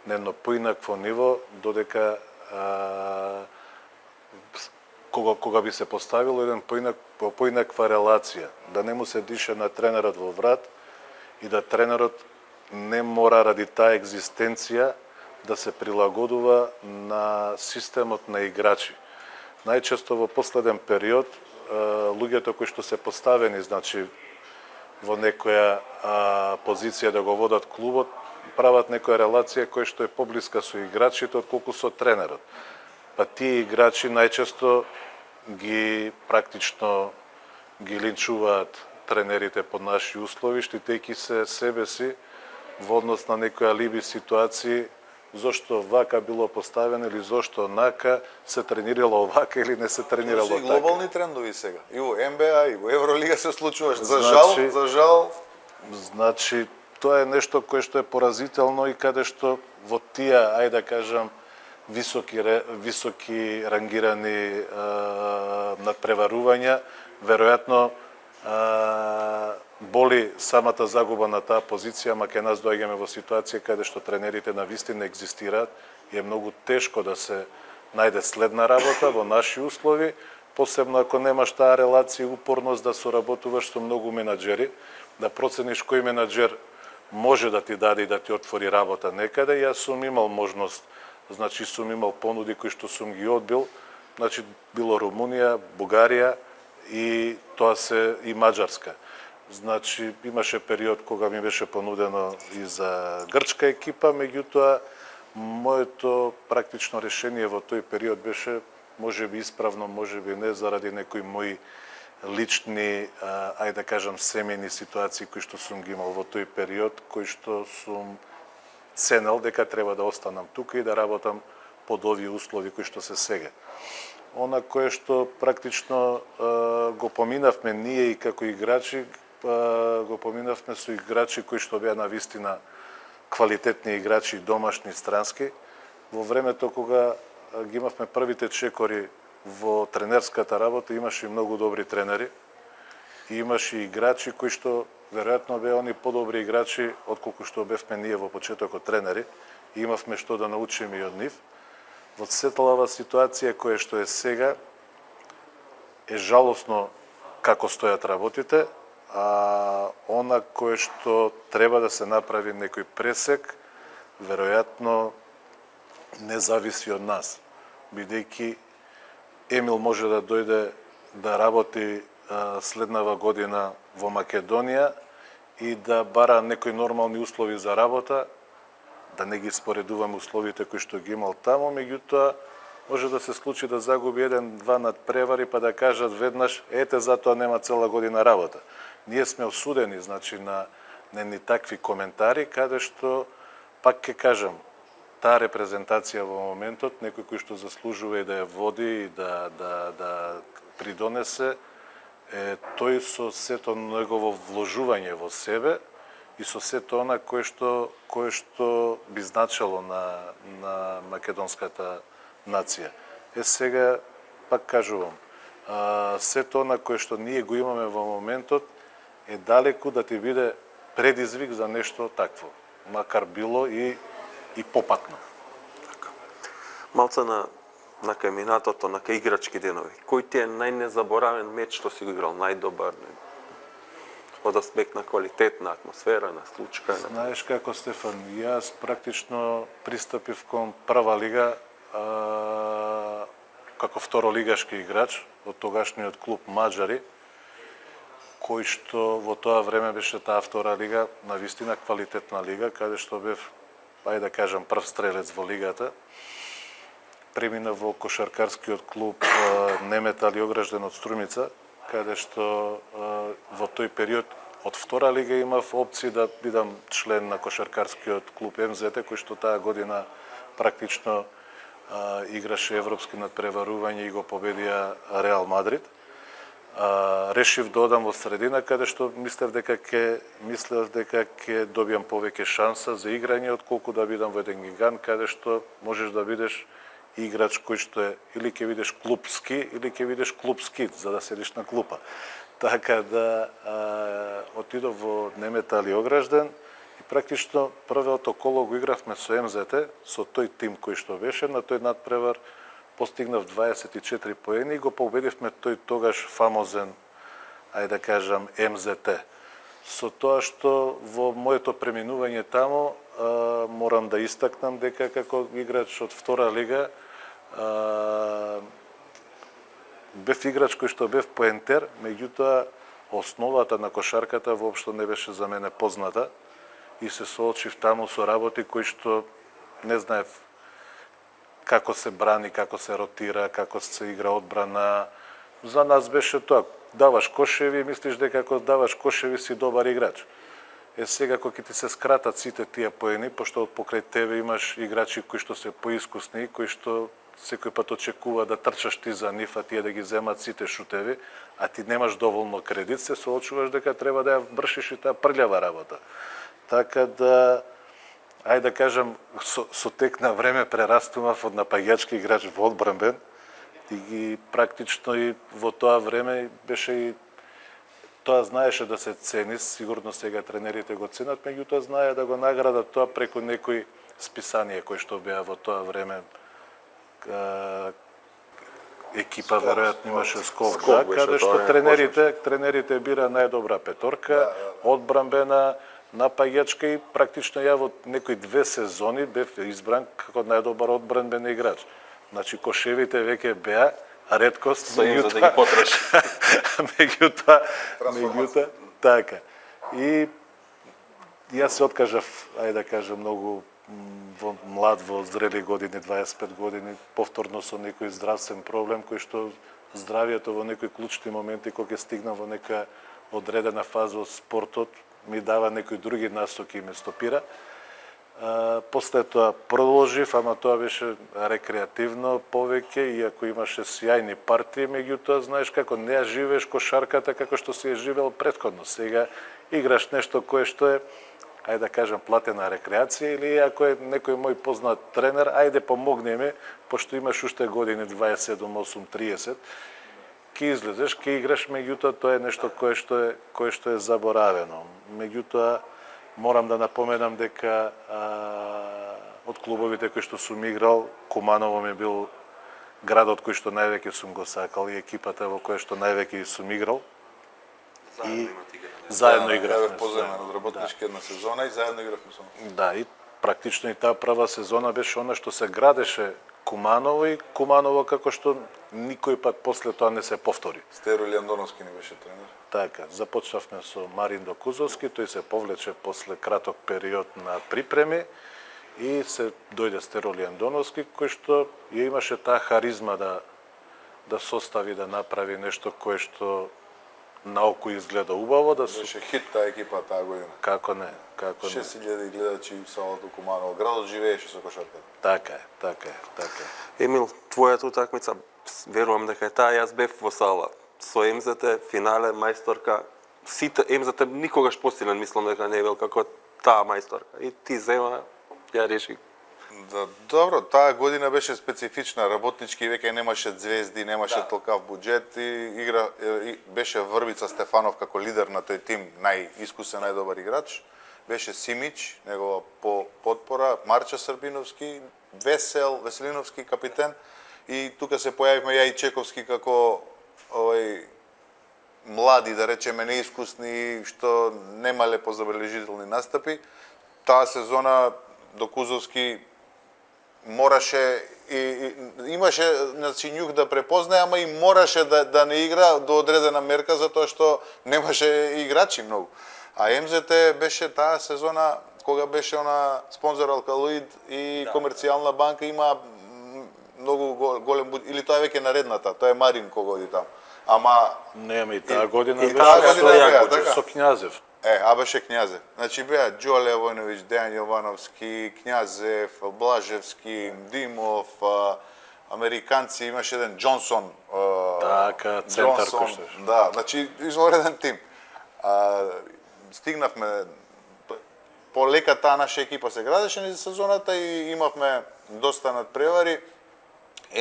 на едно поинакво ниво, додека кога би се поставило еден поинаква релација, да не му се дише на тренерот во врат и да тренерот не мора ради таа екзистенција да се прилагодува на системот на играчи. Најчесто во последен период луѓето кои што се поставени, значи во некоја позиција да го водат клубот, прават некоја релација која што е поблиска со играчите отколку со тренерот. Па тие играчи најчесто практично ги линчуваат тренерите под наши услови, штитејќи се себе си во однос на некои алиби ситуации зошто вака било поставено или зошто онака се тренирало овака или не се тренирало Тоа се и така. глобални трендови сега. И во НБА, и во Евролига се случуваш. Значи- За жал, Значи, тоа е нешто кое што е поразително и каде што во тие, ајде да кажам, високи рангирани надпреварувања, веројатно боли самата загуба на таа позиција, ама ке нас доаѓаме во ситуација каде што тренерите на вистина екзистираат и е многу тешко да се најде следна работа во наши услови, посебно ако немаш таа релација и упорност да соработуваш со многу менаџери, да процениш кој менаџер може да ти даде и да ти отвори работа некаде. Јас сум имал можност, значи сум имал понуди кои што сум ги одбил, значи било Румунија, Бугарија и тоа се и Маđарска. Значи имаше период кога ми беше понудено и за грчка екипа, меѓутоа моето практично решение во тој период беше можеби исправно, можеби не, заради некои мои лични, ајде да кажам, семејни ситуации кои што сум ги имал во тој период, кои што сум ценел дека треба да останам тука и да работам под овие услови кои што се сега. Она кое што практично го поминавме ние и како играчи, го поминавме со играчи кои што беа на вистина квалитетни играчи, домашни, странски. Во времето кога ги имавме првите чекори во тренерската работа, имаше и многу добри тренери и имаше и играчи кои што веројатно беа они подобри играчи отколку што бевме ние во почетокот тренери и имавме што да научиме и од нив. Во светлава ситуација која што е сега, е жалосно како стојат работите, а она кое што треба да се направи некој пресек, веројатно не зависи од нас, бидејќи Емил може да дојде да работи следнава година во Македонија и да бара некои нормални услови за работа, да не ги споредуваме условите кои што ги имал таму, меѓутоа може да се случи да загуби еден-два надпревари па да кажат веднаш ете затоа нема цела година работа. Ние сме осудени, значи на нени такви коментари каде што пак ќе кажам таа репрезентација во моментот, некој кој што заслужува и да ја води и да придонесе, тој со сето негово вложување во себе и со сето она кое што би значело на македонската нација. Сега пак кажувам, сето она кое што ние го имаме во моментот е далеку да ти биде предизвик за нешто такво, макар било и попатно. Малце на кај минатото, на кај играчки денови. Кој ти е најнезаборавен меч што си го играл, најдобар? Од аспект на квалитет, на атмосфера, на случка? Знаеш како, Стефан, јас практично пристапив кон прва лига како второлигашки играч од тогашниот клуб Маđари, кој што во тоа време беше таа втора лига, на вистина квалитетна лига, каде што бев, ајде да кажам, прв стрелец во лигата. Премина во кошаркарскиот клуб Неметал и Огражден од Струмица, каде што во тој период од втора лига имав опции да бидам член на кошаркарскиот клуб МЗТ, кој што таа година практично играше европски надпреварување и го победија Реал Мадрид. Решив да одам во средина каде што мислев дека ќе добијам повеќе шанса за играње отколку да бидам во еден гигант каде што можеш да бидеш играч кој што е или ќе бидеш клупски или ќе бидеш клупски за да седиш на клупа. Така да отидов во Неметал и Огражден и практично првото коло го игравме со МЗТ, со тој тим кој што беше на тој надпревар, постигнав 24 поени и го победивме тој тогаш фамозен, ајде да кажам, МЗТ. Со тоа што во моето преминување таму морам да истакнам дека како играч од втора лига бев играч кој што бев поентер, меѓутоа основата на кошарката воопшто не беше за мене позната и се соочив таму со работи кои што не знаев како се брани, како се ротира, како се игра одбрана. За нас беше тоа, даваш кошеви и мислиш дека ако даваш кошеви си добар играч. сега кога ќе ти се скратат сите тие поени, пошто покрај тебе имаш играчи кои што се поискусни, кои што секој пат очекува да трчаш ти за нив, а тие да ги земат сите шутеви, а ти немаш доволно кредит, се соочуваш дека треба да ја вршиш и таа прљава работа. Така да, ајде да кажам, со тек на време прерастував од напаѓачки играч во одбранбен и ги практично и во тоа време беше и тоа знаеше да се цени, сигурно сега тренерите го ценат, меѓутоа знае да го наградат тоа преку некои списанија кои што беа во тоа време. Екипа веројатно имаше Скок, каде што тренерите бира најдобра петорка, одбранбена, напаѓачка и практично ја во некои 2 сезони бев избран како најдобар одбранбен играч. Значи кошевите веќе беа реткост, меѓутоа да ги потроши. меѓутоа, така. И јас се откажав, ајде да кажам, многу млад во зрели години, 25 години, повторно со некој здравствен проблем, кој што здравието во некои клучни моменти, кога ќе стигнам во нека одредена фаза од спортот, ми дава некои други насоки и ме стопира. После тоа продолжив, ама тоа беше рекреативно повеќе, иако имаше сјајни партии, меѓутоа знаеш како не ја живееш кошарката како што си ја живеел претходно. Сега играш нешто кое што е, ајде да кажам, платена рекреација, или ако е некој мој познат тренер, ајде помогне ми, пошто имаш уште години 27, 8, 30, ќе излезеш, ќе играш, меѓутоа тоа е нешто кое што е заборавено. Меѓутоа морам да напоменам дека од клубовите кои што сум играл, Куманово ми бил градот кој што највеќе сум го сакал и екипата во која што највеќе сум играл. Заедно игравме. Позајмен од работнички една сезона и заедно игравме со. Да, и практично и таа прва сезона беше она што се градеше Куманово и Куманово како што никој пат после тоа не се повтори. Стеро Лјандоновски не беше тренер. Така, започнавме со Марин Докузовски, тој се повлече после краток период на припреми и се дојде Стеро Лјандоновски, кој што ја имаше таа харизма да состави, да направи нешто кое што наоку изгледа убаво, да се беше хит таа екипа таа година. Како не, како не. 6000 гледачи само до Куманово. Градот живееше со кошарката. Така е. Емил, твојата утакмица, верувам дека е таа, јас бев во сала. Со МЗТ, финале, мајсторка, сите МЗТ никогаш посилен, мислам дека не е бил како таа мајсторка. И ти зема, ја реши. Да, добро, таа година беше специфична, работнички веќе немаше звезди, немаше толкав буџет и беше Врбица Стефанов како лидер на тој тим, најискусен, најдобар играч. Беше Симич, негова потпора, Марча Србиновски, Веселиновски капитен и тука се појавивме ја и Чековски како млади, да речеме, неискусни, што немале позабележителни настапи. Таа сезона Докузовски мораше и имаше нюх да препознае, ама и мораше да не игра до одредена мерка затоа што немаше играчи многу. А МЗТ беше таа сезона кога беше она спонзор Алкалоид и Комерцијална банка, има многу голем или тоа е веќе наредната, тоа е Марин кога оди таму. Ама нема и таа година беше со Књазев. А беше Књазев. Значи беа Џоле Војновиќ, Дејан Јовановски, Књазев, Блажевски, Димов, американци, имаше еден Џонсон. Така, центар кој што. Да, значи извореден тим. Стигнавме полека таа наша екипа се градеше низ сезоната и имавме доста надпревари.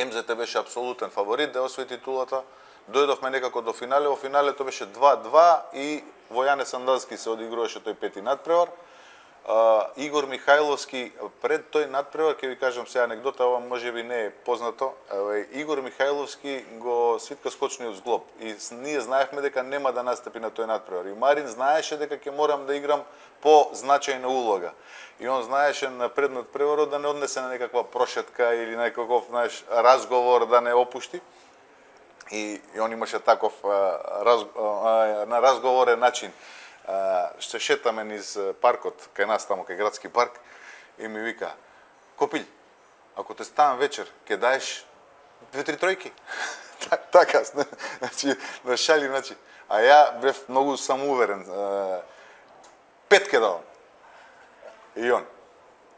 МЗТ беше апсолутен фаворит да освои титулата. Дојдовме некако до финале, во финалето беше 2-2 и во Јане Сандалски се одигруваше тој пети надпревар. Игор Михајловски пред тој надпревар, ќе ви кажам сега анегдота, ова можеби не е познато. Игор Михајловски го свитка скочниот зглоб и ние знаевме дека нема да настапи на тој надпревар. И Марин знаеше дека ќе морам да играм по значајна улога. И он знаеше на пред надпреварот да не однесе на некаква прошетка или на некаков, знаеш, разговор да не опушти. И он имаше таков на разговорен начин. Ще шетаме низ паркот, кај нас таму, кај градски парк, и ми вика: Копилј, ако те ставам вечер, ќе даеш 2-3 тројки? Така, значи, на шали, значи. А ја бев многу самоуверен. 5 ке давам. И он,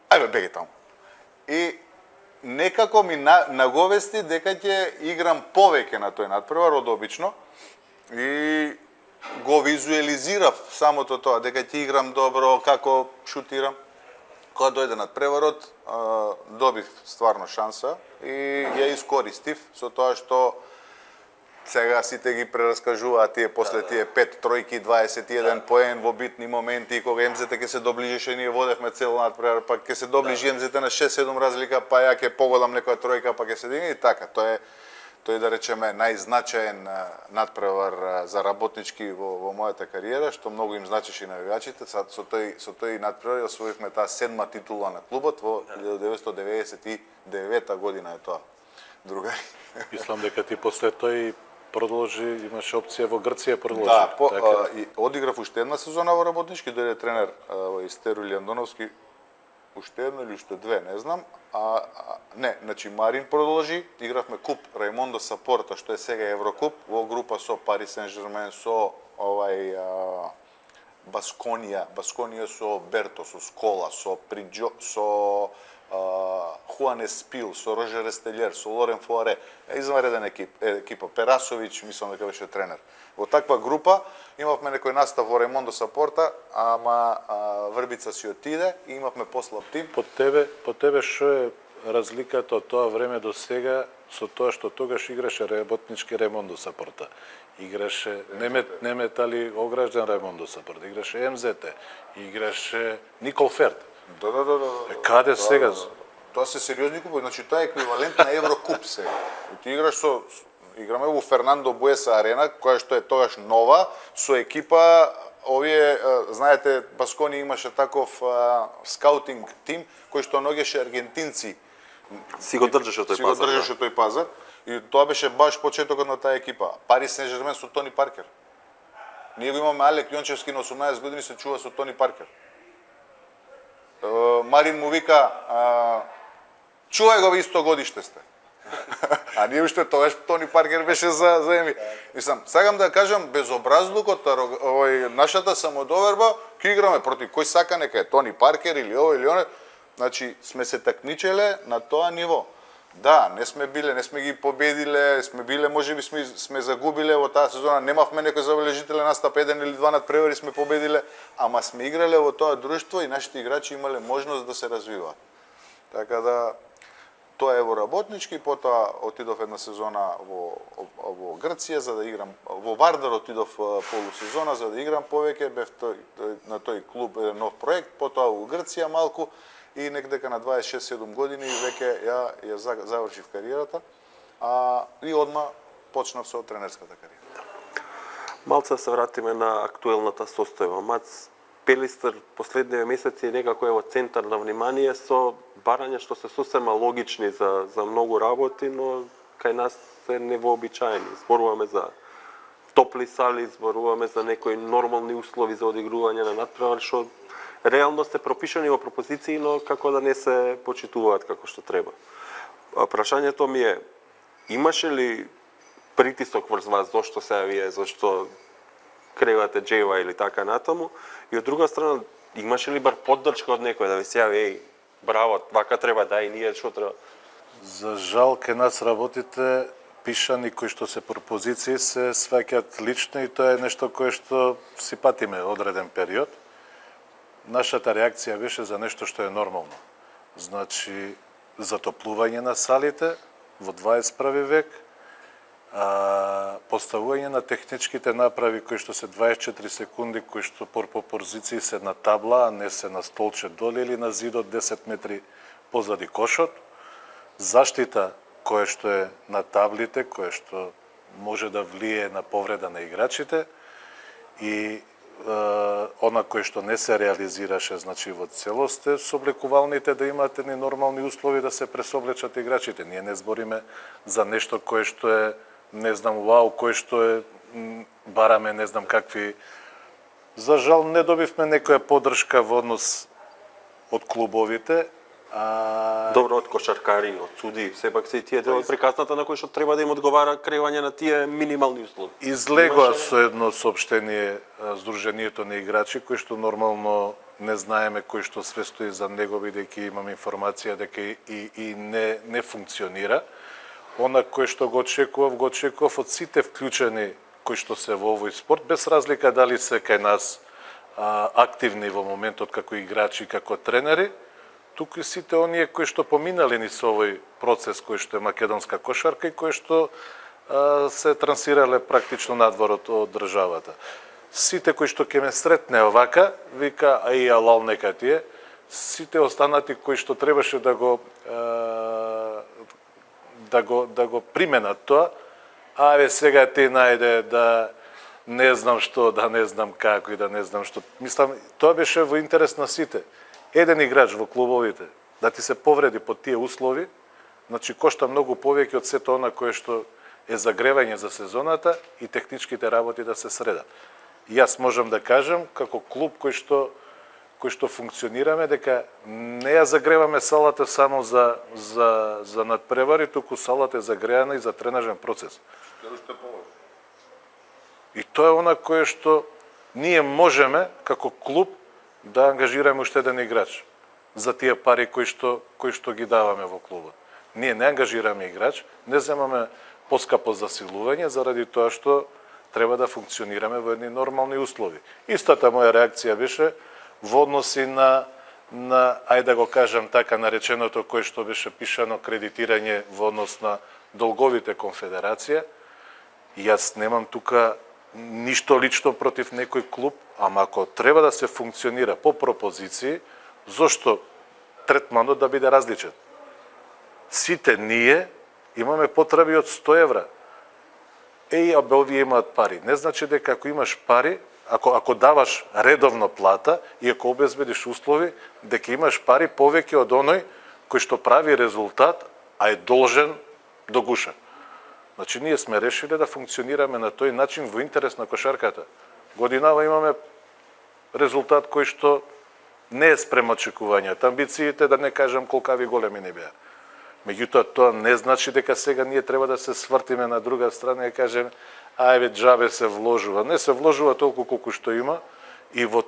ајде беги таму. И некако ми наговести дека ќе играм повеќе на тој надпревар од обично и го визуализирав самото тоа, дека ќе играм добро, како шутирам. Кога дојде надпреварот, добив стварно шанса и ја искористив со тоа што сега сите ги прераскажуваат тие после тие 5 тројки, 21 поен во битни моменти, кога МЗТ ќе се доближеше, ние водевме цел надпревар, па ќе се доближи МЗТ на 6-7 разлика, па ја ќе погодам некоја тројка, па ќе се дигне и така. Тој да речеме најзначаен надпревар за работнички во мојата кариера, што многу им значеше и на навивачите. Со тој надпревар освоивме таа 7-ма титула на клубот во 1999 година е тоа. Другари. Мислам дека ти после тој продолжи, имаше опција во Грција продолжи. Да, и одиграв уште една сезона во работнички, дојде тренер Истеру Лјандоновски, уште едно или уште две, не знам. Не, значи Марин продолжи, игравме куп Раймондо Сапорта, што е сега Еврокуп, во група со Пари Сен-Жермен, со Басконија со Берто, со Скола, со Приджо, со Хуан Еспил, со Рожер Естелјер, со Лорен Фуаре, извареден екипа, Перасовиќ, мислам дека беше тренер. Во таква група имавме некој настав во Раймондо Сапорта, ама Врбица си отиде и имавме послаб тим. По тебе што е разликата од тоа време до сега со тоа што тогаш играше работнички Раймондо Сапорта? Играше не Метали Огражден Раймондо Сапорта, играше МЗТ, играше Никол Ферд. Да. Каде сега? Тоа се сериозни купови, значи тоа е еквивалент на Еврокуп сега. Ти играме во Фернандо Буеса арена, која што е тогаш нова, со екипа, знаете, Баскони имаше таков скаутинг тим, кој што ногеше аргентинци. Си го држеше тој пазар. И тоа беше баш почетокот на таа екипа. Пари Сен-Жермен со Тони Паркер. Ние го имаме Алек Јончевски на 18 години се чува со Тони Паркер. Марин му вика, чувај го, ви исто годиште сте. А ние уште тогаш Тони Паркер беше за еми. Мислам, сакам да кажам, безобразлукот, нашата самодоверба, ќе играме против кој сака, нека е Тони Паркер или ово или оне. Значи, сме се такмичеле на тоа ниво. Да, не сме ги победиле, можеби сме загубиле во таа сезона, немавме некој забележителен настап, еден или два надпревари сме победиле, ама сме играле во тоа друштво и нашите играчи имале можност да се развиваат. Така да, тоа е во работнички, потоа отидов една сезона во Грција за да играм, во Вардар отидов полусезона за да играм повеќе, бев на тој клуб еден нов проект, потоа во Грција малку, и некдека на 26-7 години веќе ја завршив кариерата, и одма почнав со тренерската кариера. Малце се вратиме на актуелната состојба. Мац Пелистер последниве месеци некако е во центар на внимание со барања што се сосема логични за многу работи, но кај нас се невообичаени. Зборуваме за топли сали, зборуваме за некои нормални услови за одигрување на надпревар, што реално се пропишани во пропозиции, но како да не се почитуваат како што треба. Прашањето ми е, имаше ли притисок врз вас, зошто сега вие, зошто кревате джева или така натаму, и од друга страна, имаше ли бар поддршка од некој да ви се јави, браво, вака треба да и ние што треба? За жал, ке нас работите пишани кои што се пропозиции се сваќаат лично и тоа е нешто кое што си патиме одреден период. Нашата реакција беше за нешто што е нормално. Значи, затоплување на салите во 21 век, поставување на техничките направи кои што се 24 секунди, кои што по позиции се на табла, а не се на столче доле или на зидот 10 метри позади кошот, заштита која што е на таблите, која што може да влие на повреда на играчите и она кој што не се реализираше, значи во целост е соблекувалните да имаат едни нормални услови да се пресоблечат играчите. Ние не збориме за нешто кое што е, не знам, вау, кое што е, бараме не знам какви. За жал не добивме некоја поддршка во однос од клубовите, Добро, од кошаркари, од суди, сепак се и тие дел од приказната на кои што треба да им одговара креирање на тие минимални услови. Излегоа со едно соопштение Сдруженијето на играчи, кој што нормално не знаеме кој што све стои за него, бидејќи имам информација дека и не функционира. Она кој што го очекував од сите вклучени кои што се во овој спорт, без разлика дали се кај нас активни во моментот како играчи, како тренери, туку и сите оние кои што поминали низ овој процес кој што е македонска кошарка и кои што се трансирале практично надвор од државата. Сите кои што ќе ме сретне овака, вика, а и алал нека тие, сите останати кои што требаше да го применат тоа, аве сега ти најде да не знам што, да не знам како и да не знам што. Мислам, тоа беше во интерес на сите. Еден играч во клубовите да ти се повреди под тие услови, значи кошта многу повеќе од сето она кое што е загревање за сезоната и техничките работи да се средат. Јас можам да кажам како клуб кој што функционираме дека не ја загреваме салата само за надпревари, туку салата е загреана и за тренажен процес. И тоа е она кое што ние можеме како клуб да ангажираме уште еден играч за тие пари кои што ги даваме во клубот. Ние не ангажираме играч, не земаме поскапо засилување заради тоа што треба да функционираме во едни нормални услови. Истата моја реакција беше во односи на ајде да го кажам така нареченото кој што беше пишано кредитирање во однос на долговите конфедерација. Јас немам тука ништо лично против некој клуб, ама ако треба да се функционира по пропозиции, зошто третманот да биде различен? Сите ние имаме потреби од 100 евра. Абе овие имаат пари. Не значи дека ако имаш пари, ако даваш редовно плата и ако обезбедиш услови, дека имаш пари повеќе од оној кој што прави резултат, а е должен до гуша. Значи, ние сме решили да функционираме на тој начин во интерес на кошарката. Годинава имаме резултат кој што не е спрема очекувањата. Амбициите, да не кажам колкави големи не беа. Меѓутоа, тоа не значи дека сега ние треба да се свртиме на друга страна и кажем, ајде џабе се вложува. Не се вложува толку колку што има и во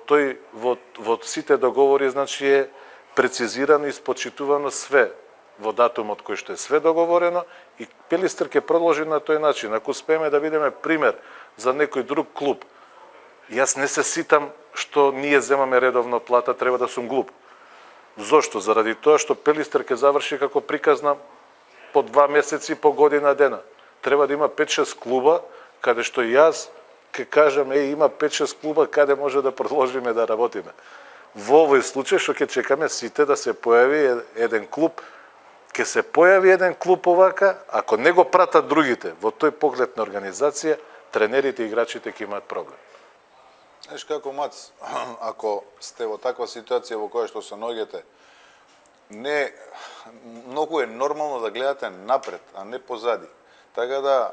сите договори, значи е прецизирано и спочитувано све во датумот кој што е све договорено и Пелистер ќе продолжи на тој начин. Ако успееме да бидеме пример за некој друг клуб, јас не се ситам што ние земаме редовно плата, треба да сум глуп. Зошто? Заради тоа што Пелистер ќе заврши како приказна по 2 месеци, по година дена. Треба да има 5-6 клуба, каде што јас ќе кажам, има 5-6 клуба каде може да продолжиме да работиме. Во овој случај што ќе чекаме сите да се појави еден клуб, ќе се појави еден клуб овака, ако не го пратат другите во тој поглед на организација, тренерите и играчите ќе имаат проблем. Знаеш како, Мац, ако сте во таква ситуација во која што се наоѓате, многу е нормално да гледате напред, а не позади. Така да,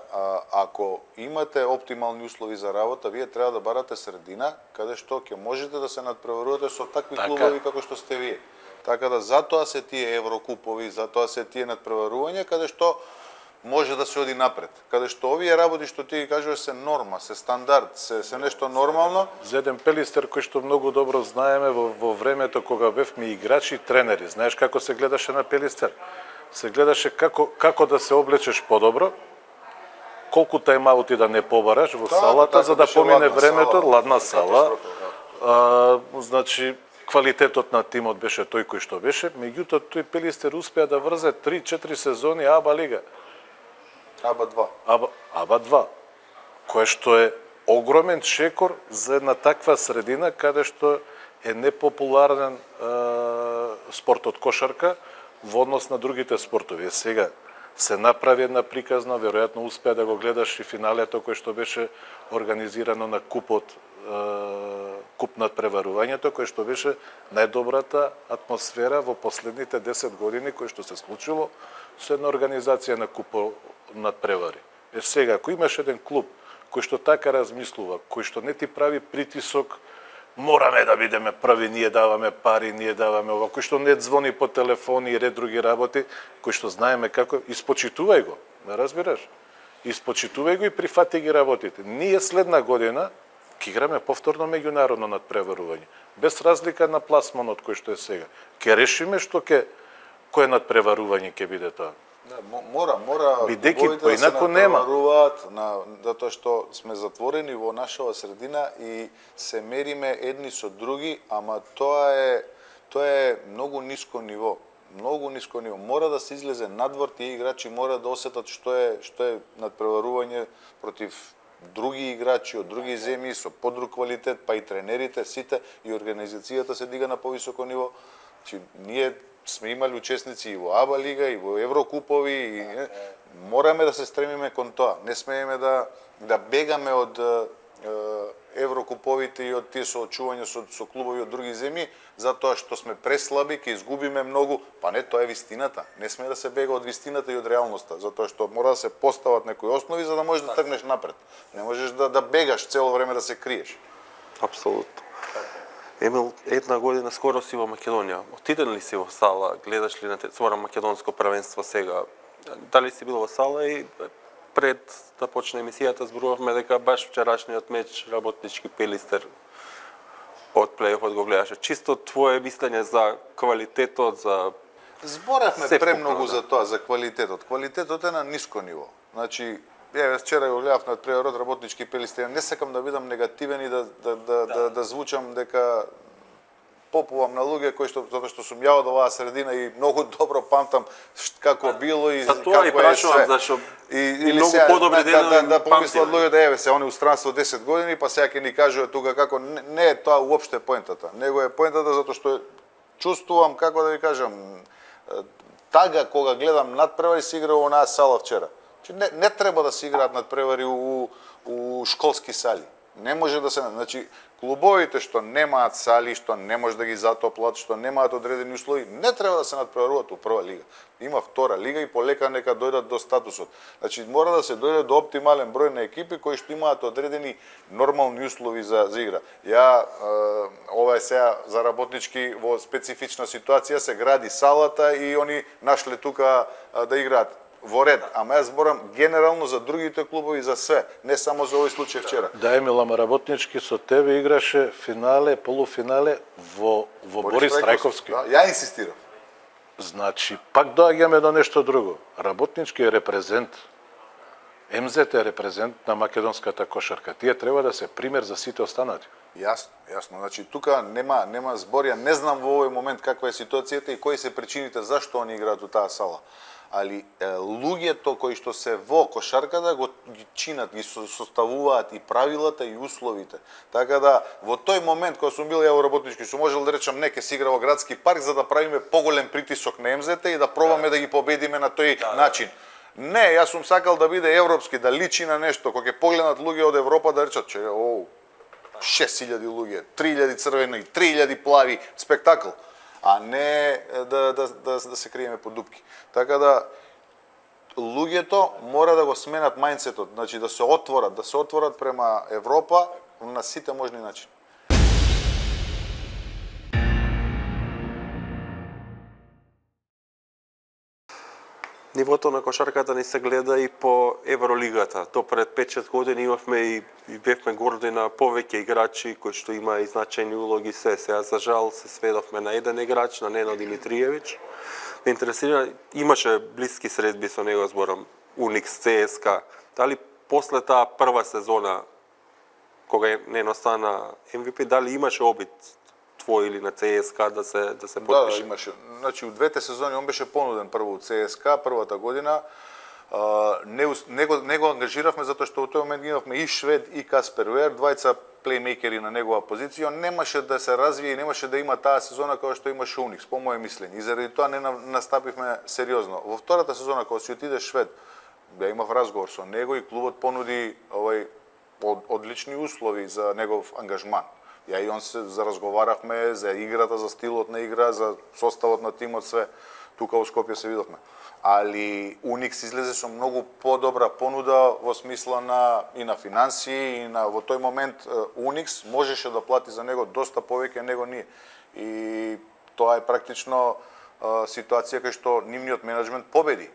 ако имате оптимални услови за работа, вие треба да барате средина, каде што ќе можете да се надпреварувате со такви клубови како што сте вие. Така да, затоа се тие еврокупови, затоа се тие надпреварувања, каде што може да се оди напред. Каде што овие работи што ти ги кажуваш се норма, се стандард, се нешто нормално. За еден Пелистер кој што многу добро знаеме во времето кога бевме играчи и тренери. Знаеш како се гледаше на Пелистер? Се гледаше како да се облечеш подобро, колку тајмаути да не побараш во салата, за да помине времето, ладна сала. Значи, квалитетот на тимот беше тој кој што беше, меѓутоа тој Пелистер успеа да врзе 3-4 сезони АБА лига. АБА 2. АБА 2, кој што е огромен шекор за една таква средина каде што е непопуларен спортот кошарка во однос на другите спортови. Сега се направи една приказна, веројатно успеа да го гледаш и финалето кој што беше организирано на купот, куп над преварувањето, кој што беше најдобрата атмосфера во последните 10 години кој што се случило со една организација на купот над превари. Сега, ако имаш еден клуб кој што така размислува, кој што не ти прави притисок мораме да бидеме први, ние даваме пари, ние даваме ова, кој што не звони по телефони и ред други работи, кој што знаеме како, испочитувај го, ме разбираш? Испочитувај го и прифати ги работите. Ние следна година ќе играме повторно меѓународно надпреварување, без разлика на пласманот кој што е сега. Ќе решиме што кое надпреварување ќе биде тоа. Да, мора бидејќи клубовите да се поинаку нема. надпреваруваат затоа што сме затворени во нашава средина и се мериме едни со други, ама тоа е многу ниско ниво. Многу ниско ниво. Мора да се излезе надвор, тие играчи мора да осетат што е надпреварување против други играчи од други земји со подруг квалитет, па и тренерите, сите и организацијата се дига на повисоко ниво. Значи, ние сме имали учесници и во АБА лига и во Еврокупови и мораме да се стремиме кон тоа. Не смееме да бегаме од Еврокуповите и од тие соочувања со клубови од други земји, затоа што сме преслаби, ќе изгубиме многу, па не, тоа е вистината. Не сме да се бега од вистината и од реалноста, затоа што мора да се постават некои основи за да можеш да тргнеш напред. Не можеш да бегаш цело време да се криеш. Апсолутно. Емил, една година скоро си во Македонија. Отиден ли си во сала? Гледаш ли на македонско првенство сега? Дали си бил во сала и пред да почне емисијата зборувавме дека баш вчерашниот меч Работнички Пилистер од плејофот го гледаше. Чисто твое мислење за квалитетот, за Зборевме премногу за тоа, за квалитетот. Квалитетот е на ниско ниво. Значи, вчера го гледав над преорот Работнички Пилистер. Не сакам да бидам негативен и да звучам дека попувам на луѓе затоа што сум ја од оваа средина и многу добро памтам како било и како е све. Зашо и многу подобри денови да помислат луѓе се они у странство 10 години па сега ќе ни кажуваат тука како не е тоа уопште поентата. Него е поентата затоа што чувствувам како да ви кажам тага кога гледам надпревари се игра во онаа сала вчера. Не треба да се играат надпревари у школски сали. Не може да се, значи клубовите што немаат сали, што не може да ги затоплат, што немаат одредени услови, не треба да се надпреваруваат у прва лига. Има втора лига и полека нека дојдат до статусот. Значи мора да се дојде до оптимален број на екипи кои што имаат одредени нормални услови за игра. Ова е сега за Работнички во специфична ситуација се гради салата и они нашле тука да играат во ред, ама јас зборам генерално за другите клубови, за све, не само за овој случај вчера. Да, Емил, ама Работнички со тебе играше финале, полуфинале во Борис Трајковски. Да, ја инсистирам. Значи, пак доаѓаме до нешто друго. Работнички е репрезент. МЗТ е репрезент на македонската кошарка. Тие треба да се пример за сите останати. Јасно. Значи, тука нема збор. Ја не знам во овој момент каква е ситуацијата и кои се причините зашто они играат у таа сала. Али луѓето кои што се во кошарката го чинат, ги составуваат и правилата и условите. Така да во тој момент кога сум бил ја во Работнички, сум можел да речам нека се игра во градски парк за да правиме поголем притисок на МЗТ и да пробаме да ги победиме на тој начин. Не, јас сум сакал да биде европски, да личи на нешто, кога ќе погледнат луѓе од Европа да речат, 6000 луѓе, 3000 црвени, 3000 плави, спектакл, а не да се криеме по дупки. Така да луѓето мора да го сменат мајндсетот, значи да се отворат према Европа на сите можни начини. Нивото на кошарката ни се гледа и по Евролигата. До пред 5-6 години имавме и бевме горди на повеќе играчи кои што има и значајни улоги се. Сега за жал се сведовме на еден играч, на Нено Димитриевич. Ме интересира, имаше блиски средби со него, зборам, Уникс, ЦСКА. Дали после таа прва сезона кога Нено стана MVP, дали имаше обид твој или на ЦСКА да се подпише? Да, имаше. Значи, у двете сезони он беше понуден прво у ЦСКА, првата година. Не го ангажиравме затоа што во тој момент имавме и Швед и Каспер Уер, двајца плеймейкери на негова позиција. Немаше да се развие и немаше да има таа сезона како што имаше Уникс, по моје мислење. И заради тоа не настапивме сериозно. Во втората сезона кога си отиде Швед, ја имав разговор со него и клубот понуди одлични услови за негов ангажман. Ја и он се заразговаравме за играта, за стилот на игра, за составот на тимот, све. тука во Скопје се видовме. Али Уникс излезе со многу подобра понуда во смисла и на финансии и во тој момент Уникс можеше да плати за него доста повеќе него ние. И тоа е практично ситуација кај што нивниот менеджмент победи.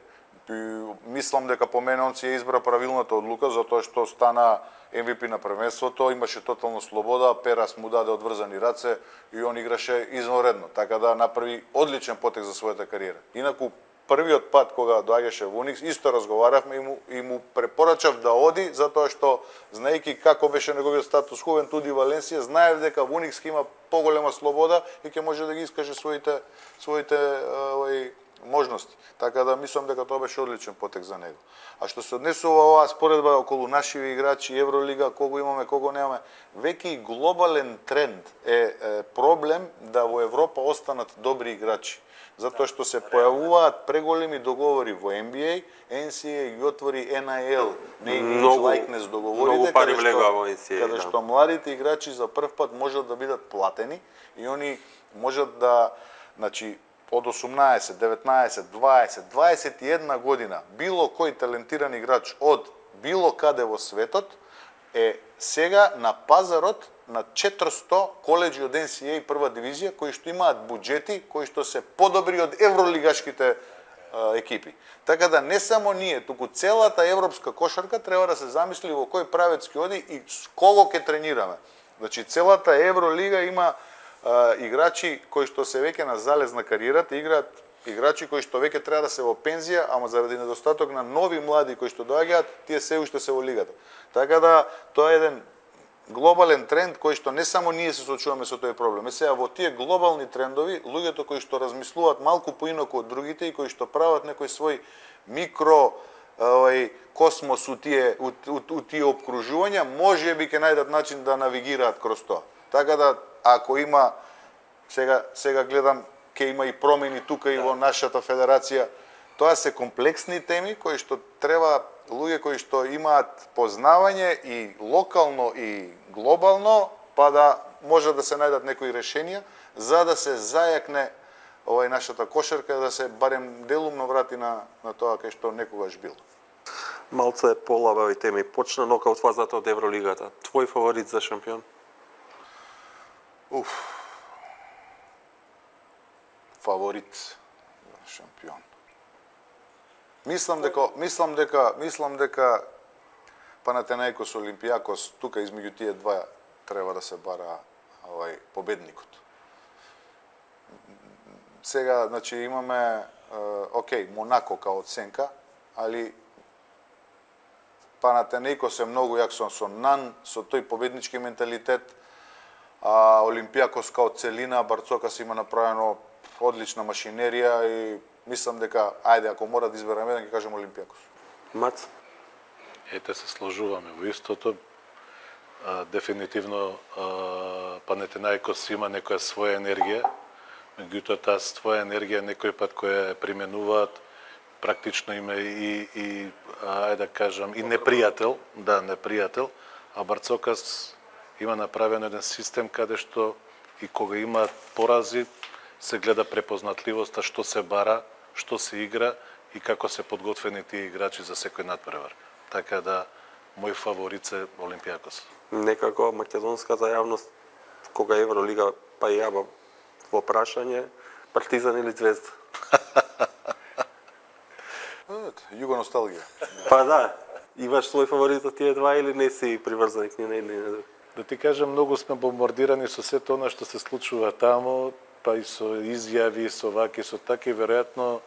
Мислам дека по мене он си ја избра правилната одлука затоа што стана MVP на првенството, имаше тотална слобода, Перас му даде одврзани раце и он играше извонредно, така да направи одличен потек за својата кариера. Инаку првиот пат кога доаѓаше во Уникс, исто разговаравме и му препорачав да оди затоа што знаејќи како беше неговиот статус Хувентуд и Валенсија, знаев дека во Уникс ќе има поголема слобода и ќе може да ги искаже своите можности. Така да мислам дека тоа беше одличен потек за него. А што се однесува оваа споредба околу нашиви играчи, Евролига, кого имаме, кого немаме, веќе и глобален тренд е проблем да во Европа останат добри играчи. Затоа што се појавуваат преголеми договори во NBA, NCAA ги отвори NIL, Name Age Likeness договорите, каде што младите играчи за прв пат можат да бидат платени и они можат да, значи, од 18, 19, 20, 21 година, било кој талентиран играч од било каде во светот е сега на пазарот на 400 коледжи од NCAA прва дивизија кои што имаат буџети кои што се подобри од евролигашките екипи. Така да не само ние, туку целата европска кошарка треба да се замисли во кој правец ќе оди и с кого ќе тренираме. Значи целата Евролига има играчи кои што се веќе на залез на кариерата, играат играчи кои што веќе треба да се во пензија, ама заради недостаток на нови млади кои што доаѓаат, тие се уште се во лигата. Така да тоа е еден глобален тренд кој што не само ние се соочуваме со тој проблем. Сега во тие глобални трендови, луѓето кои што размислуваат малку поинаку од другите и кои што прават некој свој микро космос у тие опкружувања, можеби ќе најдат начин да навигираат кроз тоа. Така да ако има сега гледам ќе има и промени тука и во нашата федерација, тоа се комплексни теми кои што треба луѓе кои што имаат познавање и локално и глобално, па да може да се најдат некои решенија за да се зајакне нашата кошарка, да се барем делумно врати на тоа кај што некогаш било. Малце полабави теми. Почна нокаут фазата од Евролигата. Твој фаворит за шампион? Фаворит за шампион. Мислам дека Панатенаикос Олимпијакос тука измеѓу тие два треба да се бара победникот. Сега, значи имаме Монако као оценка, али Панатенаикос е многу јак со Нан, со тој победнички менталитет, а Олимпијакос као целина, Барцокас има направено одлична машинерија и мислам дека, ако мора да изберам еден, ќе кажем Олимпијакос. Мац? Ете се сложуваме во истото. Дефинитивно Панатенаикос има некоја своја енергија, меѓутоа таа своја енергија некој пат која применуваат практично има и да кажам и непријател, а Барцокас има направен еден систем каде што и кога има порази се гледа препознатливоста, што се бара, што се игра и како се подготвени тие играчи за секој надпревар. Така да мој фаворит е Олимпијакос. Некако македонската јавност кога Евролига па и јава во прашање Партизан или Звезда? Југо носталгија. Па да, имаш свој фаворит од тие два или не си приврзаник ни на едни на други? Да ти кажам, многу сме бомбардирани со сето она што се случува таму, па и со изјави, со ваки, со таки, веројатно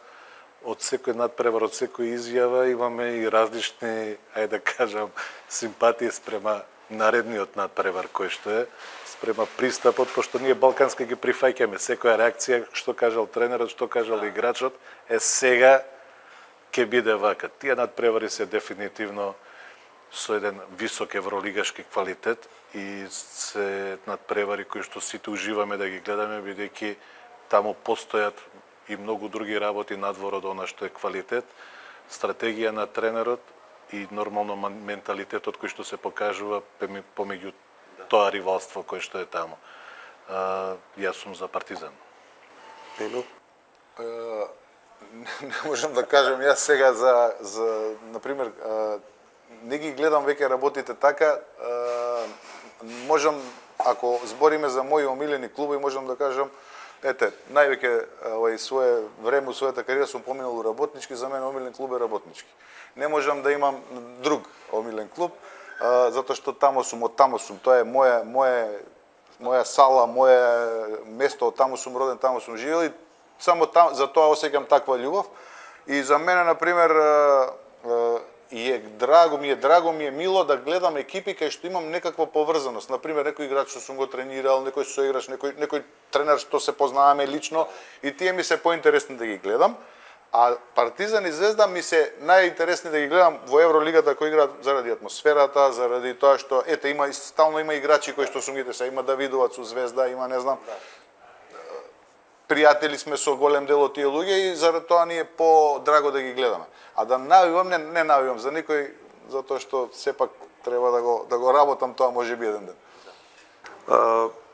од секој надпревар, од секој изјава имаме и различни, да кажам, симпатии спрема наредниот надпревар кој што е, спрема пристапот, пошто ние балкански ги прифаќаме, секоја реакција, што кажал тренерот, што кажал играчот, сега ќе биде вака. Тие надпревари се дефинитивно со еден висок евролигашки квалитет и се надпревари кои што сите уживаме да ги гледаме, бидејќи таму постојат и многу други работи надвор од она што е квалитет, стратегија на тренерот и нормално менталитетот кој што се покажува помеѓу тоа ривалство кој што е таму. Јас сум за Партизан. не можам да кажам јас сега за например не ги гледам веќе работите така, можам ако збориме за мои омилени клубови можам да кажам ете највеќе свое време својата кариера сум поминал у Работнички, за мене омилен клуб е Работнички. Не можам да имам друг омилен клуб затоа што таму сум, од таму сум, тоа е моја сала, моје место, од таму сум роден, таму сум живеел и само таму за тоа осеќам таква љубов. И за мене на пример драго ми е мило да гледам екипи кај што имам некаква поврзаност. На пример некој играч што сум го тренирал, некој соиграч, некој тренер што се познаваме лично и тие ми се поинтересни да ги гледам. А Партизан и Звезда ми се најинтересни да ги гледам во Евролигата кои играат заради атмосферата, заради тоа што стално има играчи кои што сум ги се, има Давидовац у Звезда, има не знам. Пријатели сме со голем дел од тие луѓе и заради тоа ни е подраго да ги гледаме. А да навивам, не навивам за никој, затоа што сепак треба да го работам тоа можеби еден ден.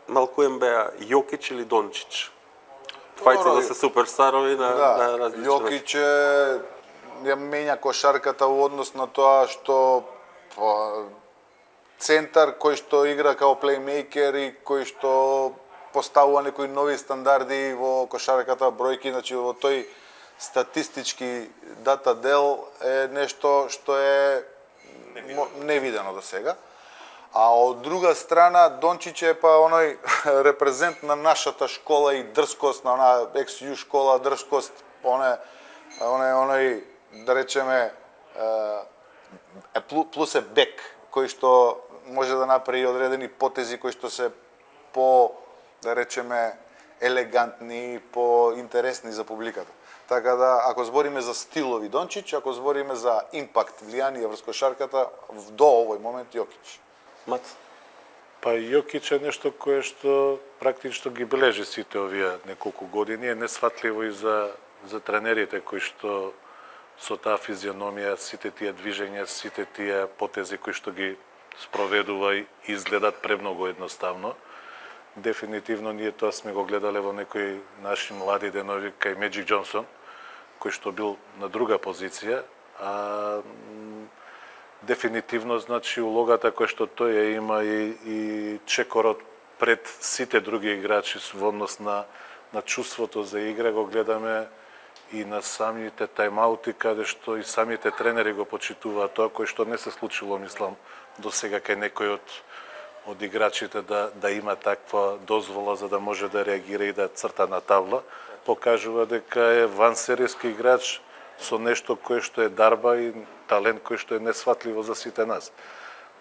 Малку беа Јокич или Дончич? Двајца да се суперстарови на различни. Јокич ја менја кошарката во однос на тоа што центар кој што игра као плеймейкер и кој што поставува некои нови стандарди во кошарката, бројки, значи во тој статистички дата дел е нешто што е невидено до сега. А од друга страна, Дончич е па оној репрезент на нашата школа и дрскост, на онаа XU школа, дрскост, оној, да речеме, плюс е бек, кој што може да направи одредени потези кои што се да речеме, елегантни, поинтересни за публиката. Така да, ако збориме за стилови Дончич, ако збориме за импакт, влијание врз кошарката, до овој момент Јокич. Мац? Па Јокич е нешто кое што практично ги бележи сите овие неколку години, е несватливо и за тренерите кои што со таа физиономија, сите тие движења, сите тие потези кои што ги спроведува и изгледат премногу едноставно. Дефинитивно ние тоа сме го гледале во некои наши млади денови кај Меджик Џонсон, кој што бил на друга позиција, а дефинитивно значи улогата која што тој ја има и чекорот пред сите други играчи во однос на чувството за игра го гледаме и на самите тајмаути каде што и самите тренери го почитуваат тоа кој што не се случило мислам до сега кај некој од играчите да има таква дозвола за да може да реагира и да црта на табла, покажува дека е вансеријски играч со нешто кое што е дарба и талент кој што е несватливо за сите нас.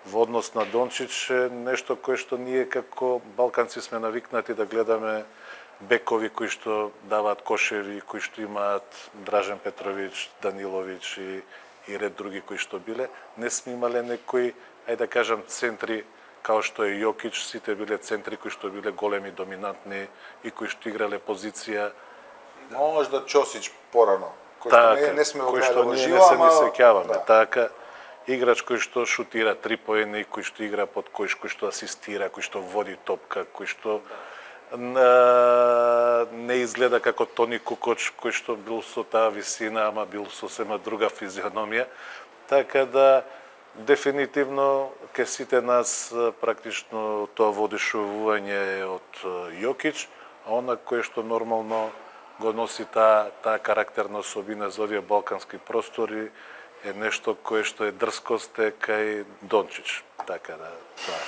Во однос на Дончич е нешто кое што ние како балканци сме навикнати да гледаме бекови кои што даваат кошеви, кои што имаат Дражен Петровиќ, Даниловиќ и ред други кои што биле. Не сме имале некои, ајде да кажам, центри као што е Јокич, сите биле центри кои што биле големи, доминантни и кои што играле позиција. Можда Чосич порано, кој што не сме го гледали во живо, не се ни сеќаваме. Така, играч кој што шутира 3 поени, кој што игра под кој што асистира, кој што води топка, кој што не изгледа како Тони Кукоч, кој што бил со таа висина, ама бил сосема друга физиономија. Така да, дефинитивно, ке сите нас практично тоа водишување е од Јокич, а она кој што нормално го носи таа карактерна особина за овие балкански простори е нешто кое што е дрскост е кај Дончич. Така да, тоа е.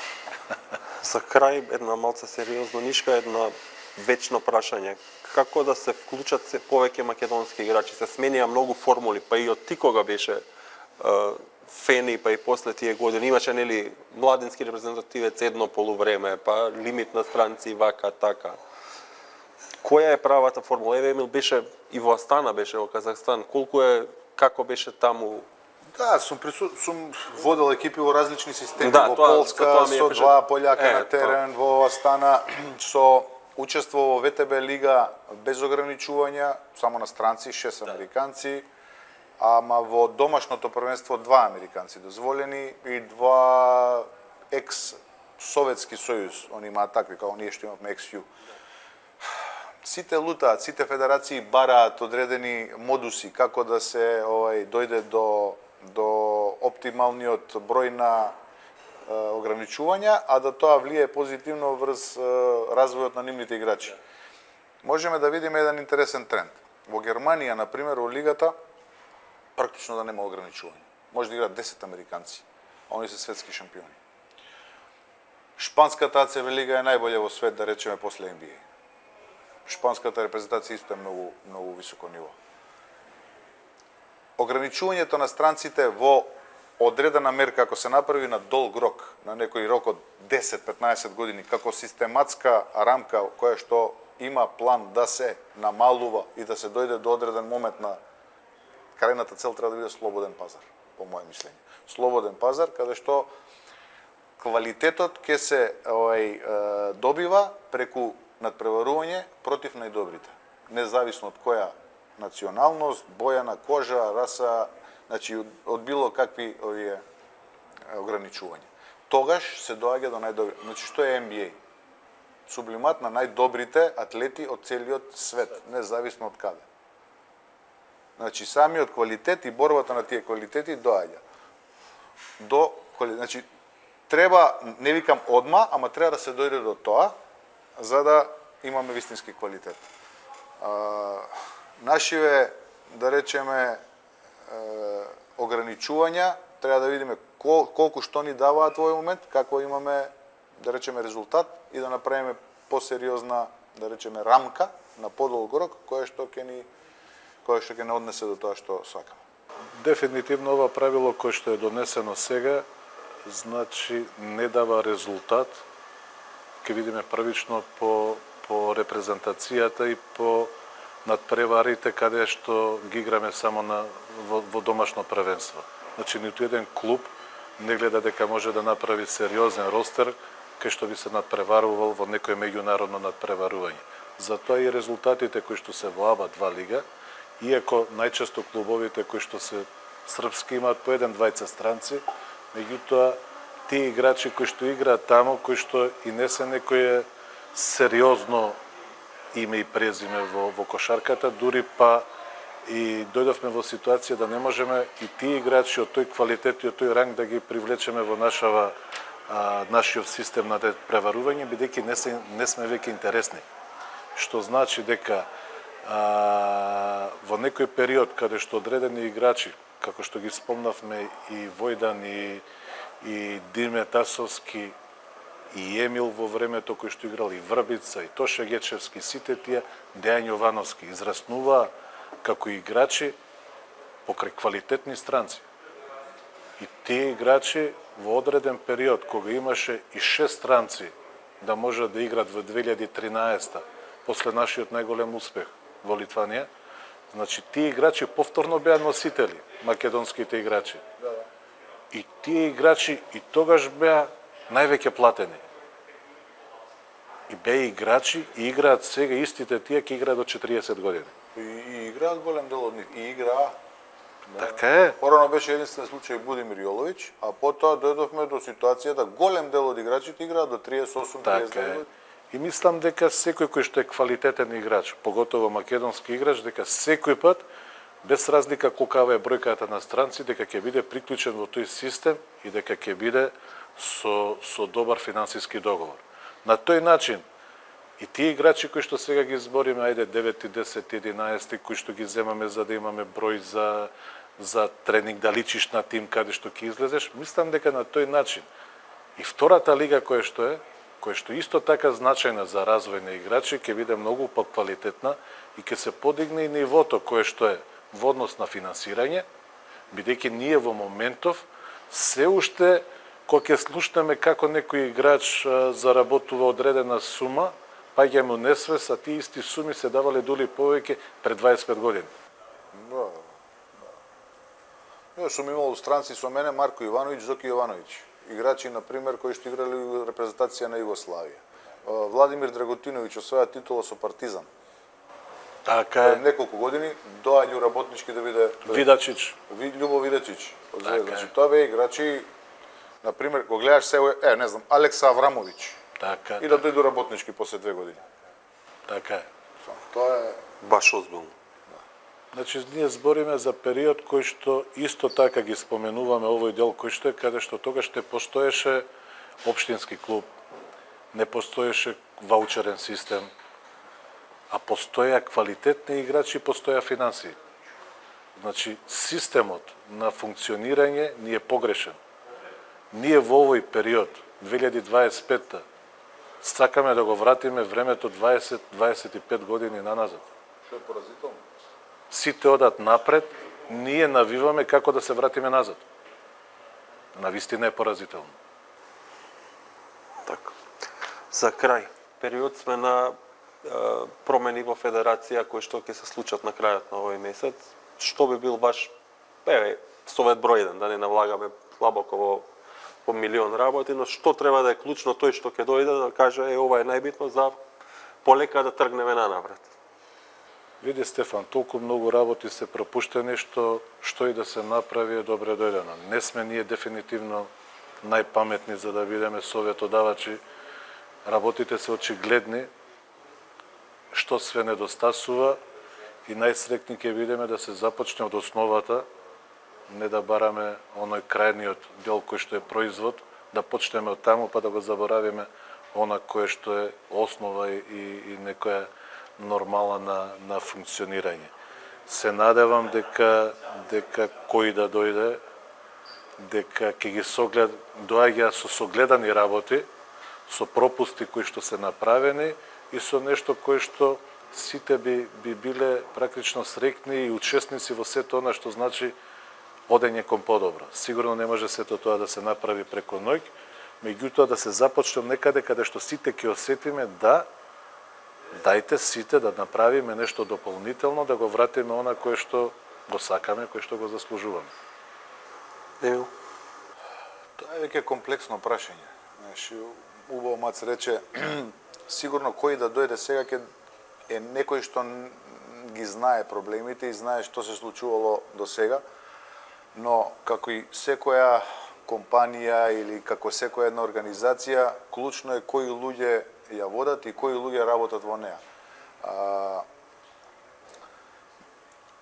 За крај, една малце сериозно нишка, една вечно прашање. Како да се вклучат се повеќе македонски играчи? Се сменија многу формули, па и од ти кога беше Фени, па и после тие години. Имаше, нели, младински репрезентативец едно полувреме, па лимит на странци, вака, така. Која е правата формула? Еве Емил беше и во Астана, беше во Казахстан. Како беше таму? Да, сум водел екипи во различни системи, да, во Полска, со два пољака на терен, во Астана, со учество во ВТБ лига без ограничувања, само на странци, 6 американци, ама во домашното првенство 2 американци дозволени и 2 екс-Советски сојуз, они имаат такви, као ние што имавме XU. сите лутаат, сите федерации бараат одредени модуси како да се дојде до оптималниот број на ограничувања, а да тоа влие позитивно врз развојот на нивните играчи. Можеме да видиме еден интересен тренд. Во Германија, на пример, во лигата практично да нема ограничување. Може да играат 10 американци, а они се светски шампиони. Шпанската АЦВ лига е најболја во свет, да речеме, после NBA. Шпанската репрезентација исто е многу високо ниво. Ограничувањето на странците во одредена мерка, ако се направи на долг рок, на некој рок од 10-15 години, како систематска рамка која што има план да се намалува и да се дојде до одреден момент на крајната цел, треба да биде слободен пазар, по моје мислење. Слободен пазар, каде што квалитетот ќе се добива преку надпреварување против најдобрите. Независно од која националност, боја на кожа, раса, значи од било какви овие ограничувања. Тогаш се доаѓа до најдобри. Значи што е NBA? Сублимат на најдобрите атлети од целиот свет, независно од каде. Значи самиот квалитет и борбата на тие квалитети доаѓа значи треба, не викам одма, ама треба да се дојде до тоа за да имаме вистински квалитет. Нашиве, да речеме, ограничувања, треба да видиме колку што ни даваат во овој момент, како имаме, да речеме, резултат и да направиме посериозна, да речеме, рамка на подолг рок, која што ќе не однесе до тоа што сакаме. Дефинитивно ова правило кое што е донесено сега, значи не дава резултат. Ќе видиме првично по репрезентацијата и по надпреварите каде што ги играме само во домашно првенство. Значи ниту еден клуб не гледа дека може да направи сериозен ростер кај што би се надпреварувал во некој меѓународно надпреварување. Затоа и резултатите кои што се во АБА-2 лига, иако најчесто клубовите кои што се српски имаат по еден-двајца странци, меѓутоа тие играчи кои што играат тамо, кои што и не се некое сериозно име и презиме во кошарката, дури па и дојдовме во ситуација да не можеме и тие играчи од тој квалитет и од тој ранг да ги привлечеме во нашиот систем на преварување, бидејќи не сме веќе интересни. Што значи дека во некој период каде што одредени играчи, како што ги спомнавме и Војдан и Диме Тасовски и Емил во времето кој што играл и Врбица и Тоше Гечевски, сите тие Дејан Јовановски израснуваа како играчи покрај квалитетни странци. И тие играчи во одреден период кога имаше и 6 странци да можат да играат во 2013 после нашиот најголем успех во Литванија, значи тие играчи повторно беа носители, македонските играчи. И тие играчи и тогаш беа највеќе платени. И беа играчи и играат сега истите тие ќе играат до 40 години. И играат голем дел од нив. И играа. Така е. Порано беше единствен случај Будимир Јоловиќ, а потоа дојдовме до ситуацијата голем дел од играчите играат до 38-39 години. И мислам дека секој кој што е квалитетен играч, поготово македонски играч, дека секој пат, без разлика колкава е бројката на странци, дека ќе биде приклучен во тој систем и дека ќе биде со добар финансиски договор. На тој начин, и тие играчи кои што сега ги збориме, ајде 9, 10, 11, кои што ги земаме за да имаме број за тренинг, да личиш на тим каде што ќе излезеш, мислам дека на тој начин и втората лига која што исто така значајна за развој на играчи, ќе биде многу поквалитетна и ќе се подигне и нивото кое што е во однос на финансирање, бидејќи ние во моментов се уште кога ќе слушнеме како некој играч заработува одредена сума, паѓа му несвес, а тие исти суми се давале дули повеќе пред 25 години. Да. Јас сум имал странци со мене Марко Ивановиќ, Зоки Јовановиќ. Играчи, например, кои што играли во репрезентација на Југославија. Владимир Драготиновиќ освоја титула со Партизан. Така е. Пред неколку години доаѓа работнички да биде Видачич. Љубо Видачич. Така Значи тоа бе играчи, например, го гледаш се, Алекса Аврамовиќ. Така. И да дојду работнички после 2 години. Така е. Тоа е Баш озбилно. Значи, ние збориме за период кој што исто така ги споменуваме овој дел кој што е каде што тогаш не постоеше општински клуб, не постоеше ваучерен систем, а постоја квалитетни играчи, постоја финансии. Значи, системот на функционирање ни е погрешен. Ние во овој период, 2025-та, сакаме да го вратиме времето 20-25 години наназад. што е поразително. Сите одат напред, ние навиваме како да се вратиме назад. Навистина е поразително. Така. За крај, период сме на промени во федерација кои што ќе се случат на крајот на овој месец. Што би бил ваш совет број 1, да не навлагаме длабоко во милион работи, но што треба да е клучно тој што ќе дојде да каже ова е најбитно за полека да тргнеме нанапред. Види, Стефан, толку многу работи се пропуштени што и да се направи е добре дојдено. Не сме ние дефинитивно најпаметни за да бидеме советодавачи. Работите се очигледни, што све недостасува и најсрекни ќе бидеме да се започне од основата, не да бараме оној крајниот дел кој што е производ, да почнеме од таму па да го заборавиме она кое што е основа и некоја нормала на функционирање. Се надевам дека кој да дојде, дека ќе ги доаѓа со согледани работи, со пропусти кои што се направени и со нешто кој што сите би биле практично срекни и учесници во сето она што значи одење кон подобро. Сигурно не може сето тоа да се направи преку ноќ, меѓутоа да се започне некаде каде што сите ќе осетиме да дајте сите да направиме нешто дополнително, да го вратиме она кое што го сакаме, кое што го заслужуваме. Емил? Тоа е веќе комплексно прашање. Знаеш, убаво Мац рече, сигурно кој да дојде сега ќе е некој што ги знае проблемите и знае што се случувало до сега, но како и секоја компанија или како секоја една организација, клучно е кои луѓе ја водат и кои луѓе работат во неа.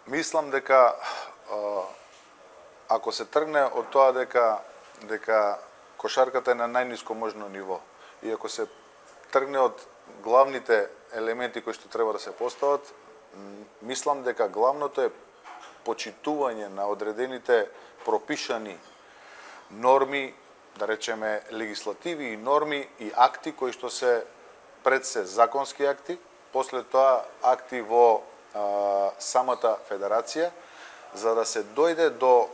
Мислам дека ако се тргне од тоа дека кошарката е на најниско можно ниво и ако се тргне од главните елементи кои што треба да се постават, мислам дека главното е почитување на одредените пропишани норми, да речеме легислативи и норми и акти кои што се пред се законски акти, после тоа акти во самата федерација, за да се дојде до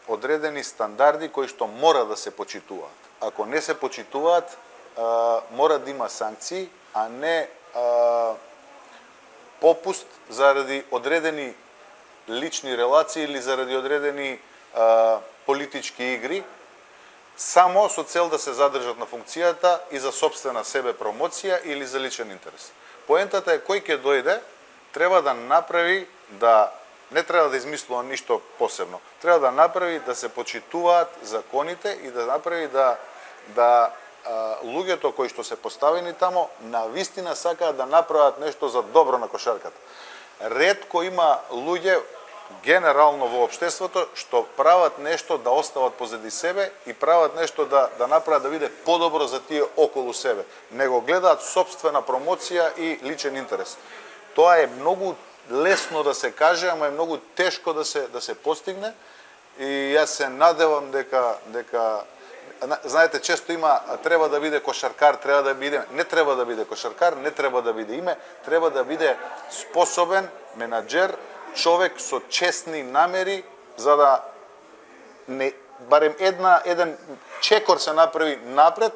одредени стандарди кои што мора да се почитуваат. Ако не се почитуваат, мора да има санкции, а не попуст заради одредени лични релации или заради одредени политички игри, само со цел да се задржат на функцијата и за сопствена себе промоција или за личен интерес. Поентата е кој ќе дојде, треба да направи не треба да измислува ништо посебно. Треба да направи да се почитуваат законите и да направи да луѓето кои што се поставени тамо навистина сакаат да направат нешто за добро на кошарката. Ретко има луѓе генерално во општеството што прават нешто да остават позади себе и прават нешто да направат да биде подобро за тие околу себе. Не го гледаат сопствена промоција и личен интерес. Тоа е многу лесно да се каже, ама е многу тешко да се постигне и јас се надевам дека знаете, често има треба да биде кошаркар, не треба да биде кошаркар, не треба да биде име, треба да биде способен менаџер, човек со честни намери за да барем еден чекор се направи напред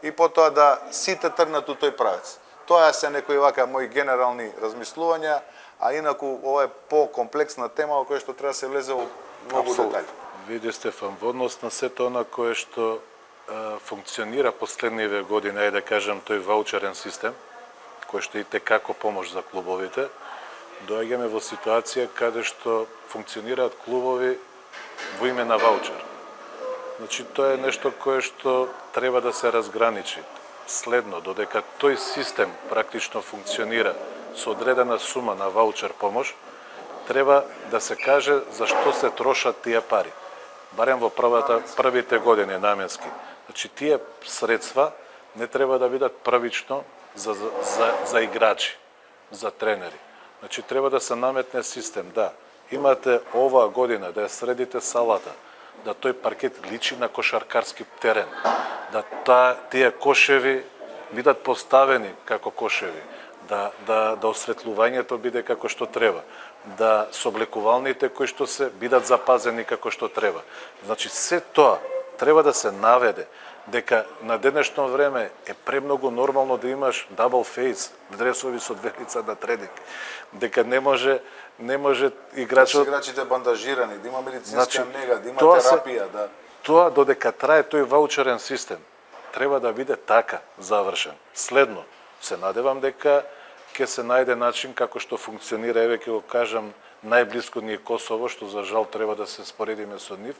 и потоа да сите тргнат у тој правец. Тоа се некои вака мои генерални размислувања, а инаку ова е по-комплексна тема во која што треба да се влезе во многу детали. Види, Стефан, во однос на сето она кое што функционира последниве години, ајде да кажем тој ваучерен систем, кој што и како помош за клубовите, доаѓаме во ситуација каде што функционираат клубови во име на ваучер. Значи, тоа е нешто кое што треба да се разграничи. Следно, додека тој систем практично функционира со одредена сума на ваучер помош, треба да се каже за што се трошат тие пари. Барем во првите години наменски. Значи тие средства не треба да бидат првично за играчи, за тренери. Значи треба да се наметне систем, да. Имате оваа година да ја средите салата, да тој паркет личи на кошаркарски терен, да тие кошеви бидат поставени како кошеви, да осветлувањето биде како што треба, да соблекувалните кои што се бидат запазени како што треба. Значи се тоа треба да се наведе дека на денешно време е премногу нормално да имаш double face, дресови со две лица на тренинг, дека не може играчот... Играчите бандажирани, да има медицинска Значи, нега, да има тоа терапија, да. Тоа додека трае тој ваучерен систем, треба да биде така завршен. Следно, се надевам дека ќе се најде начин како што функционира, еве ќе го кажам, најблиско ни е Косово, што за жал треба да се споредиме со нив,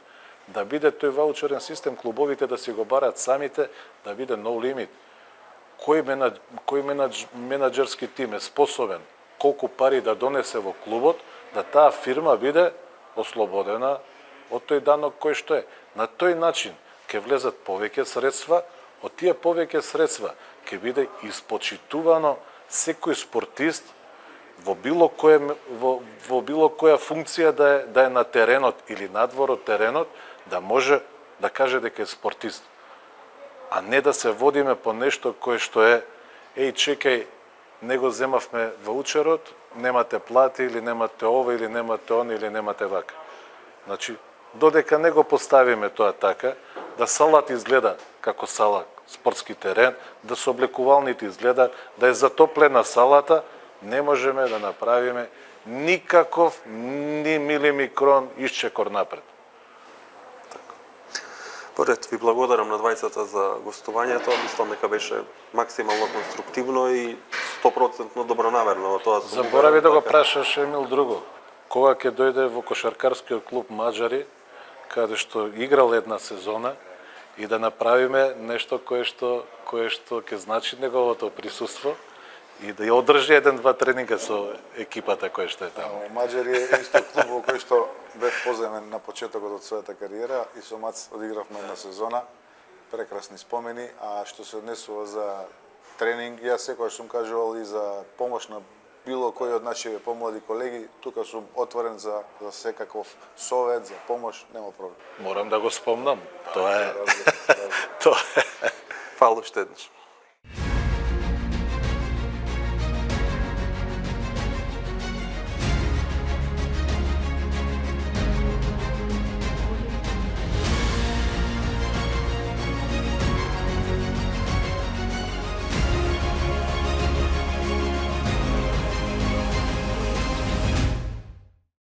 да биде тој ваучерен систем, клубовите да си го барат самите, да биде no limit. Кој менаџерски тим е способен колку пари да донесе во клубот, да таа фирма биде ослободена од тој данок кој што е. На тој начин ќе влезат повеќе средства, од тие повеќе средства ќе биде испочитувано секој спортист во било која функција да е на теренот или надвор од теренот, да може да каже дека е спортист. А не да се водиме по нешто кое што е, чекај, не го земавме ваучерот, немате плати или немате ова или немате он или немате вака. Значи, додека не го поставиме тоа така, да салат изгледа како сала, спортски терен, да соблекувалните изгледа, да е затоплена салата, не можеме да направиме никаков ни милимикрон исчекор напред. Поред, ви благодарам на двајцата за гостувањето. Мислам дека беше максимално конструктивно и 100% добронамерно. Тоа заборави да го прашаш Емил друго. Кога ќе дојде во кошаркарскиот клуб Маџари, каде што играл една сезона, и да направиме нешто кое што ќе значи неговото присуство и да ја одржи еден-два тренинга со екипата која што е таму. Маџари е исто клуб во кој што бев поземен на почетокот од својата кариера и со Мац одигравме една сезона, прекрасни спомени, а што се однесува за тренинг, јас секогаш сум кажувал и за помош на било кој од нашите помлади колеги, тука сум отворен за секаков совет, за помош, нема проблем. Морам да го спомнам. Тоа е. Фала уште еднаш.